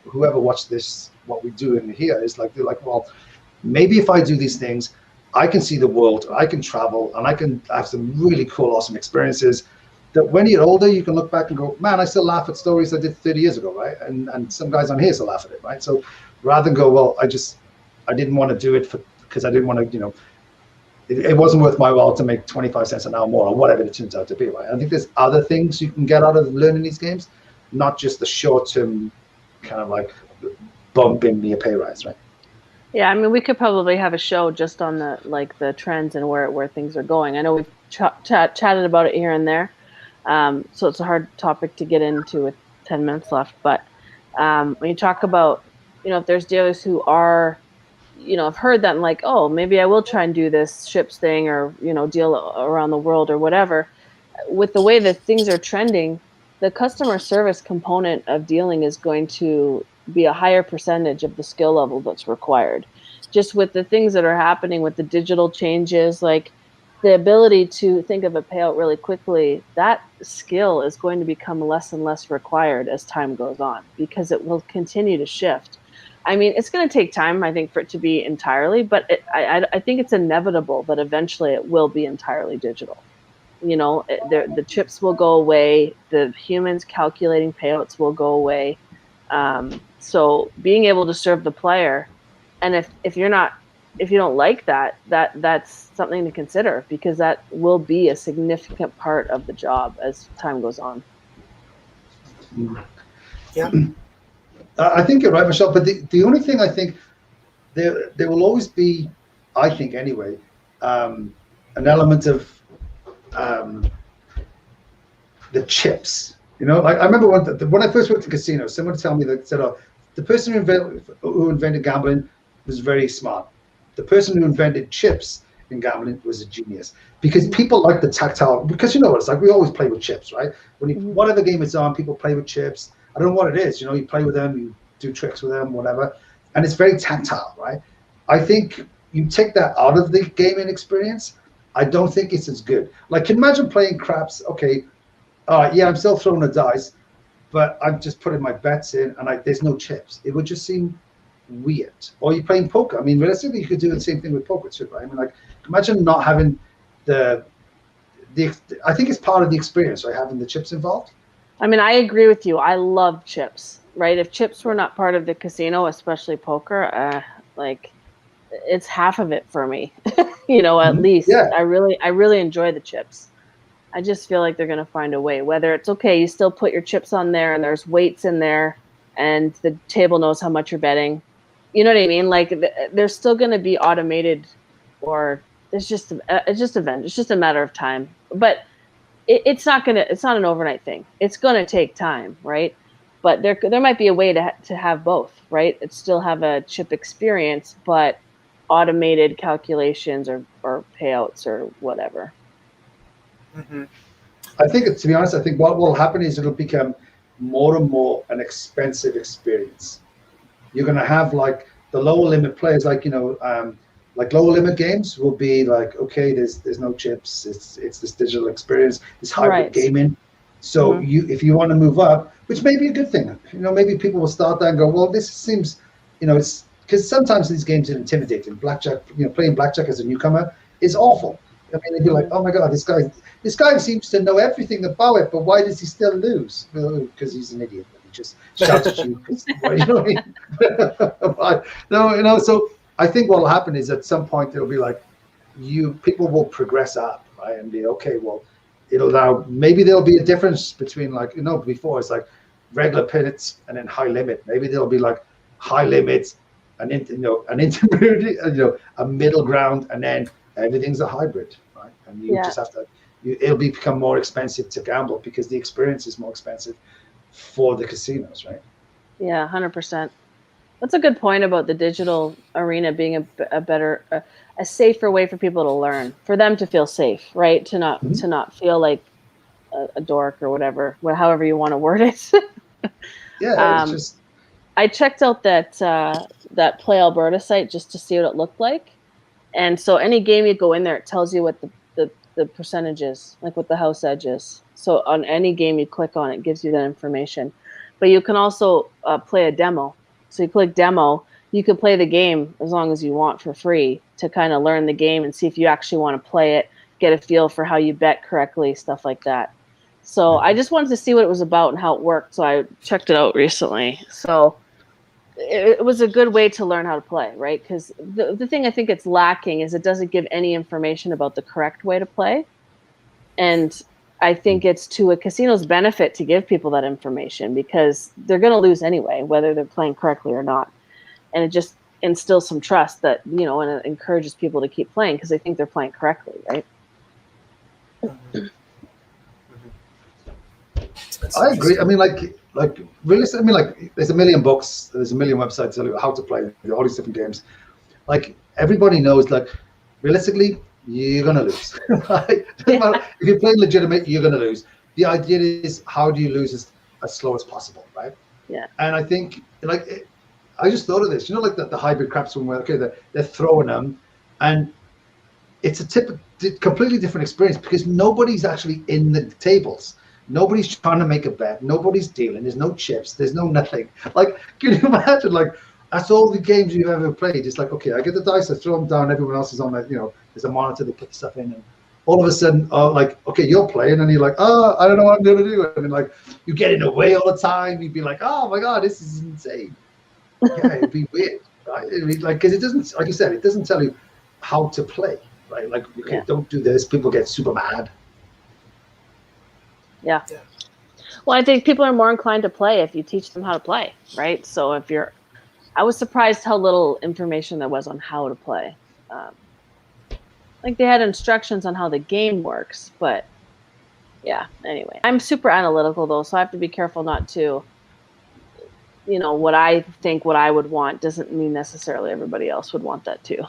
whoever watch this, what we do in here is like, they're like, well, maybe if I do these things, I can see the world, I can travel, and I can have some really cool, awesome experiences that when you're older, you can look back and go, man, I still laugh at stories I did 30 years ago, right? And some guys on here still laugh at it, right? So rather than go, well, I didn't want to do it because I didn't want to, it wasn't worth my while to make 25 cents an hour more or whatever it turns out to be, right? I think there's other things you can get out of learning these games, not just the short-term kind of like bump in your pay rise, right? Yeah, I mean, we could probably have a show just on the trends and where things are going. I know we've chatted about it here and there, so it's a hard topic to get into with 10 minutes left. But when you talk about, if there's dealers who are, I've heard that and like, oh, maybe I will try and do this ships thing or, deal around the world or whatever. With the way that things are trending, the customer service component of dealing is going to be a higher percentage of the skill level that's required. Just with the things that are happening with the digital changes, like the ability to think of a payout really quickly, that skill is going to become less and less required as time goes on because it will continue to shift. I mean, it's going to take time, I think, for it to be entirely, but I think it's inevitable that eventually it will be entirely digital. The chips will go away. The humans calculating payouts will go away. So being able to serve the player, and if you don't like that's something to consider because that will be a significant part of the job as time goes on. Yeah. I think you're right, Michelle. But the only thing I think there will always be, I think anyway, an element of the chips. Like I remember when I first worked in casinos, someone told me that said, "Oh, the person who invented gambling was very smart. The person who invented chips in gambling was a genius because people like the tactile. Because what it's like, we always play with chips, right? Whatever game it's on, people play with chips. I don't know what it is. You play with them, you do tricks with them, whatever, and it's very tactile, right? I think you take that out of the gaming experience, I don't think it's as good. Like, imagine playing craps. Okay, all right, yeah, I'm still throwing the dice, but I'm just putting my bets in, and there's no chips. It would just seem weird. Or you're playing poker. I mean, realistically, you could do the same thing with poker too, right? I mean, like, imagine not having the. I think it's part of the experience, right? Having the chips involved. I mean, I agree with you. I love chips, right? If chips were not part of the casino, especially poker, it's half of it for me, at least. Yeah. I really enjoy the chips. I just feel like they're going to find a way, whether it's okay, you still put your chips on there and there's weights in there and the table knows how much you're betting. You know what I mean? Like there's still going to be automated or it's just a matter of time, but it's not an overnight thing. It's going to take time, right? But there might be a way to have both, right? It still have a chip experience, but automated calculations or payouts or whatever. Mm-hmm. I think, to be honest, what will happen is it'll become more and more an expensive experience. You're going to have like the lower limit players, like lower limit games will be like, okay, there's no chips, it's this digital experience, this hybrid gaming. So if you want to move up, which may be a good thing, maybe people will start there and go, well, this seems, it's because sometimes these games are intimidating. Blackjack, playing blackjack as a newcomer is awful. I mean, they'd be like, oh my God, this guy seems to know everything about it, but why does he still lose? Well, because he's an idiot. He just shouts at you. You know what I mean? No, so I think what will happen is at some point it'll be like people will progress up, right, and be okay. Well, it'll now maybe there'll be a difference between before it's like regular pits and then high limit. Maybe there'll be like high limits and an intermediate, a middle ground, and then everything's a hybrid, right? And you just have to. It'll become more expensive to gamble because the experience is more expensive for the casinos, right? Yeah, 100%. That's a good point about the digital arena being a better, a safer way for people to learn, for them to feel safe, right? To not feel like a dork or whatever, however you want to word it. Yeah, it's just. I checked out that Play Alberta site just to see what it looked like, and so any game you go in there, it tells you what the percentage is, like what the house edge is. So on any game you click on, it gives you that information. But you can also play a demo. So you click demo, you can play the game as long as you want for free to kind of learn the game and see if you actually want to play it, get a feel for how you bet correctly, stuff like that. So I just wanted to see what it was about and how it worked. So I checked it out recently. So it was a good way to learn how to play, right? Because the thing I think it's lacking is it doesn't give any information about the correct way to play. And I think it's to a casino's benefit to give people that information because they're going to lose anyway, whether they're playing correctly or not. And it just instills some trust that, and it encourages people to keep playing because they think they're playing correctly, right? I agree. I mean, like realistically, I mean, like there's a million books, there's a million websites telling you how to play all these different games. Like everybody knows, like realistically, you're gonna lose. Right? If you're playing legitimate, you're gonna lose. The idea is how do you lose as slow as possible, right? Yeah. And I think I just thought of this. Like the hybrid craps one where they're throwing them, and it's a completely different experience because nobody's actually in the tables. Nobody's trying to make a bet. Nobody's dealing. There's no chips. There's no nothing. Like, can you imagine? Like, that's all the games you've ever played. It's like, okay, I get the dice, I throw them down. Everyone else is on that. There's a monitor. They put stuff in, and all of a sudden, like, okay, you're playing, and you're like, oh, I don't know what I'm gonna do. And then, like, you get in the way all the time. You'd be like, oh my god, this is insane. Yeah, it'd be weird, right? It'd be like, because it doesn't, like you said, it doesn't tell you how to play, right? Like, okay, don't do this. People get super mad. Yeah. Well, I think people are more inclined to play if you teach them how to play, right? So I was surprised how little information there was on how to play. Like they had instructions on how the game works, but yeah, anyway. I'm super analytical though, so I have to be careful not to, what I think what I would want doesn't mean necessarily everybody else would want that too.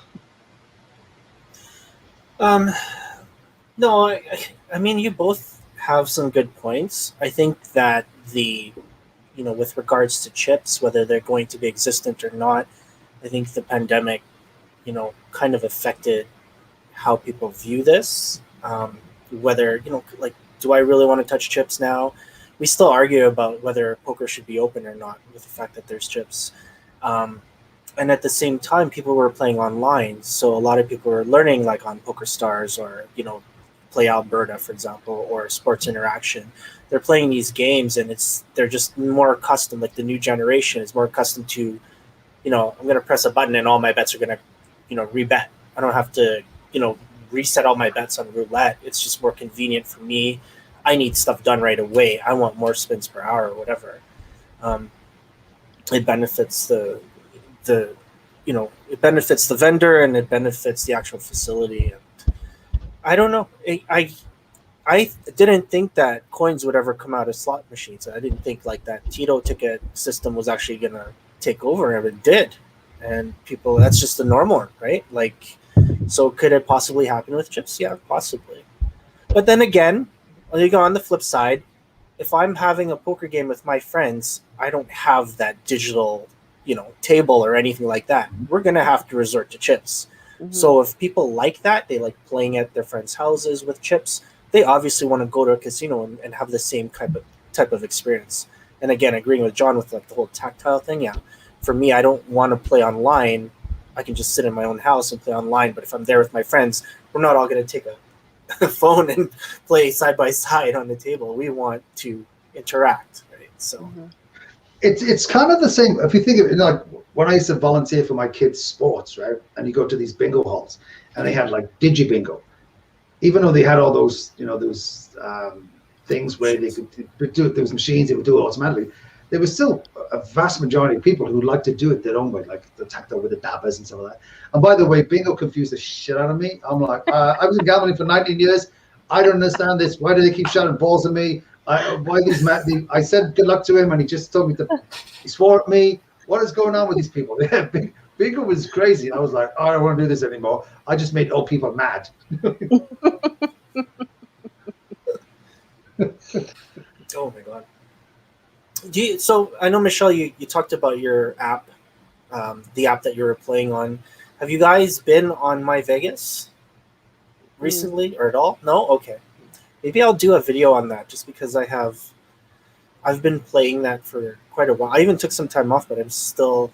No, I mean, you both have some good points. I think that with regards to chips, whether they're going to be existent or not, I think the pandemic, kind of affected how people view this. Whether, like, do I really want to touch chips now? We still argue about whether poker should be open or not with the fact that there's chips. And at the same time, people were playing online. So a lot of people were learning like on PokerStars or, Play Alberta, for example, or Sports Interaction. They're playing these games and they're just more accustomed, like the new generation is more accustomed to, I'm going to press a button and all my bets are going to, rebet. I don't have to, reset all my bets on roulette. It's just more convenient for me. I need stuff done right away. I want more spins per hour or whatever. It benefits it benefits the vendor and it benefits the actual facility. I don't know. I didn't think that coins would ever come out of slot machines. I didn't think like that Tito ticket system was actually going to take over, and it did. And people, that's just the normal, right? Like, so could it possibly happen with chips? Yeah, possibly. But then again, you go on the flip side, if I'm having a poker game with my friends, I don't have that digital, table or anything like that. We're going to have to resort to chips. Mm-hmm. So if people like that, they like playing at their friends' houses with chips, they obviously want to go to a casino and have the same type of experience. And again, agreeing with John with like the whole tactile thing, yeah. For me, I don't want to play online. I can just sit in my own house and play online. But if I'm there with my friends, we're not all going to take a phone and play side by side on the table. We want to interact, right? So it's kind of the same. If you think of it, like when I used to volunteer for my kids' sports, right? And you go to these bingo halls, and they had like digi bingo, even though they had all those, things where they could do it. Those machines that would do it automatically. There was still a vast majority of people who like to do it their own way, like the tactile with the dabbers and stuff like that. And by the way, bingo confused the shit out of me. I'm like, I was in gambling for 19 years. I don't understand this. Why do they keep shouting balls at me? I said good luck to him, and he just told me he swore at me. What is going on with these people? Yeah, bingo was crazy. I was like, I don't want to do this anymore. I just made old people mad. Oh my god. So I know, Michelle, you talked about your app, the app that you were playing on. Have you guys been on My Vegas recently or at all? No? Okay. Maybe I'll do a video on that just because I've been playing that for quite a while. I even took some time off, but I still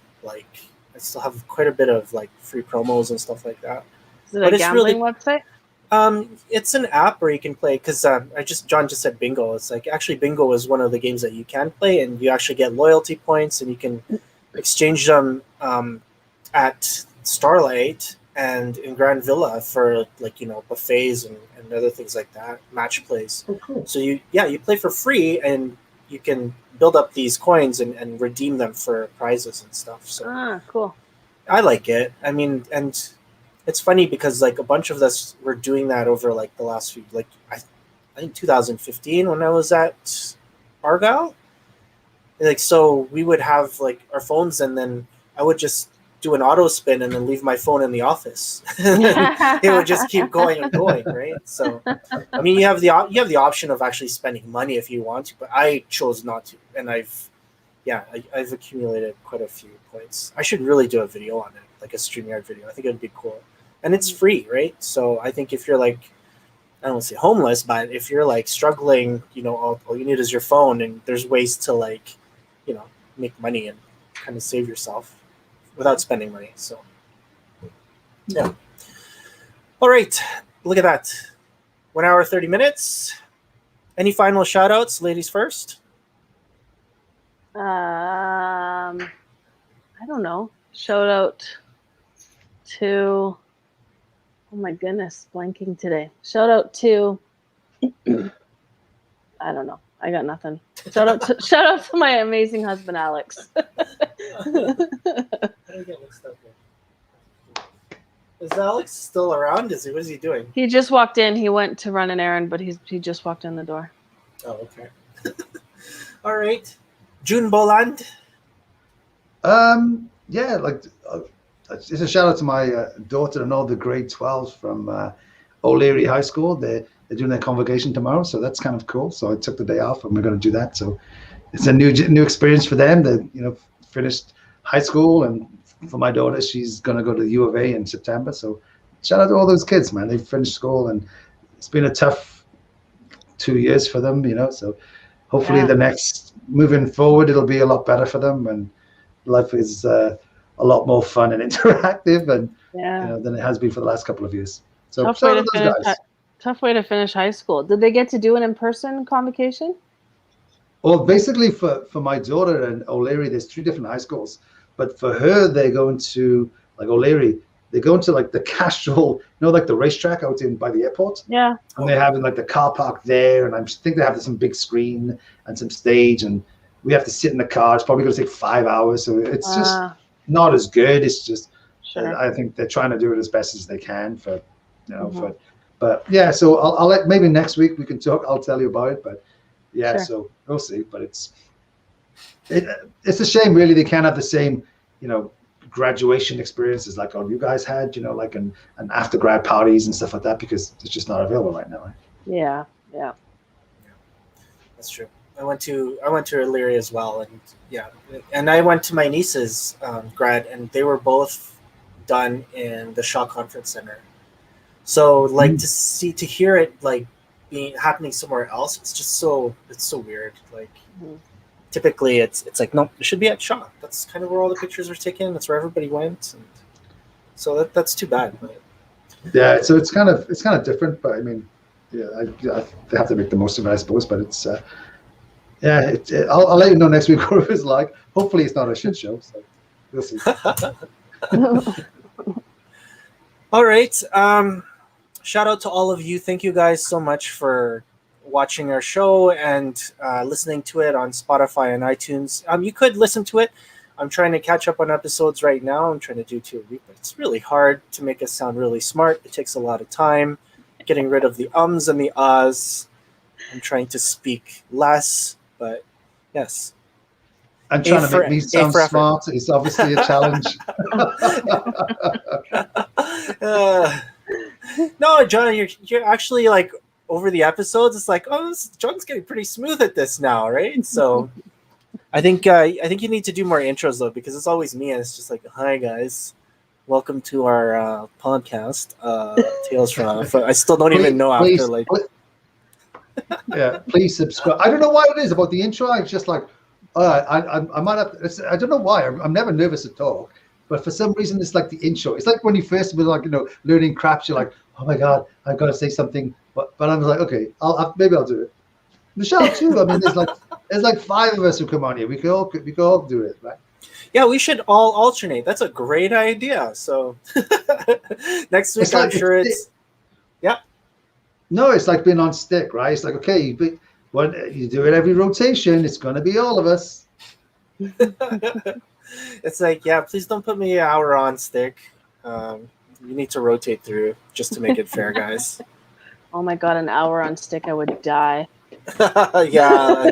have quite a bit of like free promos and stuff like that. Is it a gambling website? It's an app where you can play because John just said bingo. It's like actually bingo is one of the games that you can play, and you actually get loyalty points, and you can exchanged them at Starlight and in Grand Villa for like, buffets and other things like that, match plays. Oh, cool. So you play for free and you can build up these coins and redeem them for prizes and stuff. So Cool. I like it. I mean, and it's funny because like a bunch of us were doing that over like the last few, like I think 2015 when I was at Argyle. Like, so we would have like our phones and then I would just do an auto spin and then leave my phone in the office. It would just keep going and going, right? So, I mean, you have the option of actually spending money if you want to, but I chose not to, and I've accumulated quite a few points. I should really do a video on it, like a StreamYard video. I think it would be cool, and it's free, right? So I think if you're like, I don't want to say homeless, but if you're like struggling, all you need is your phone, and there's ways to like, make money and kind of save yourself without spending money. So, yeah. All right. Look at that. 1 hour, 30 minutes. Any final shout outs, ladies first? I don't know. Shout out to, oh my goodness, blanking today. Shout out to, I don't know. I got nothing. Shout out to my amazing husband, Alex. Is Alex still around? What is he doing? He just walked in. He went to run an errand, but he just walked in the door. Oh, okay. All right. June Boland. Yeah, like it's a shout out to my daughter and all the grade 12s from O'Leary High School. They're doing their convocation tomorrow, so that's kind of cool. So I took the day off, and we're going to do that. So it's a new experience for them. They finished high school, and for my daughter, she's going to go to the U of A in September. So shout out to all those kids, man. They finished school, and it's been a tough 2 years for them. So hopefully the next moving forward, it'll be a lot better for them, and life is a lot more fun and interactive, and than it has been for the last couple of years. So shout out to those guys. Tough way to finish high school. Did they get to do an in-person convocation? Well, basically for my daughter and O'Leary, there's 3 different high schools. But for her, they're going to, like O'Leary, they're going to like the Castrol, like the racetrack out by the airport. Yeah. And they're having like the car park there. And I think they have some big screen and some stage. And we have to sit in the car. It's probably going to take 5 hours. So it's just not as good. It's just, I think they're trying to do it as best as they can for, But yeah, so I'll let, maybe next week we can talk. I'll tell you about it. But yeah, So we'll see. But it's a shame, really. They can't have the same, graduation experiences like all you guys had, like and after grad parties and stuff like that, because it's just not available right now. Right? Yeah. That's true. I went to O'Leary as well, and I went to my niece's grad, and they were both done in the Shaw Conference Center. So like to hear it like happening somewhere else, it's so weird. Like typically it's like, no, it should be at Shaw. That's kind of where all the pictures were taken. That's where everybody went, and so that's too bad. But yeah, so it's kind of different, but I mean, they have to make the most of it, I suppose. But it's I'll let you know next week what it was like. Hopefully, it's not a shit show. So we'll see. All right. Shout out to all of you. Thank you guys so much for watching our show and listening to it on Spotify and iTunes. You could listen to it. I'm trying to catch up on episodes right now. I'm trying to do 2 a week, but it's really hard to make us sound really smart. It takes a lot of time. Getting rid of the ums and the ahs. I'm trying to speak less, but yes. And trying to make me sound smart is obviously a challenge. No, John, you're actually like over the episodes. It's like, John's getting pretty smooth at this now, right? So, I think you need to do more intros though, because it's always me, and it's just like, hi guys, welcome to our podcast, Tales from. I still don't even know after like. Yeah, please subscribe. I don't know why it is about the intro. It's just like, I might have. I don't know why. I'm never nervous to talk. But for some reason, it's like the intro. It's like when you first were like, learning craps, you're like, oh my God, I've got to say something. But I was like, okay, maybe I'll do it. Michelle too. I mean, there's like 5 of us who come on here. We could all do it, right? Yeah, we should all alternate. That's a great idea. So next week, It's like I'm sure it's. Yeah. No, it's like being on stick, right? It's like, okay, but when you do it every rotation, it's going to be all of us. It's like, yeah, please don't put me an hour on stick. You need to rotate through just to make it fair, guys. Oh my god, an hour on stick, I would die. Yeah,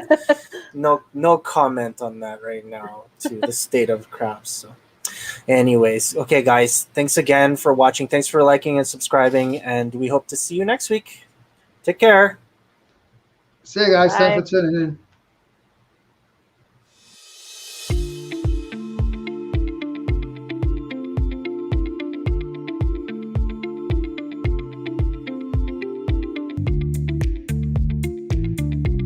no comment on that right now to the state of crafts. So, anyways, okay, guys, thanks again for watching. Thanks for liking and subscribing, and we hope to see you next week. Take care. See you guys. Bye. Thanks for tuning in.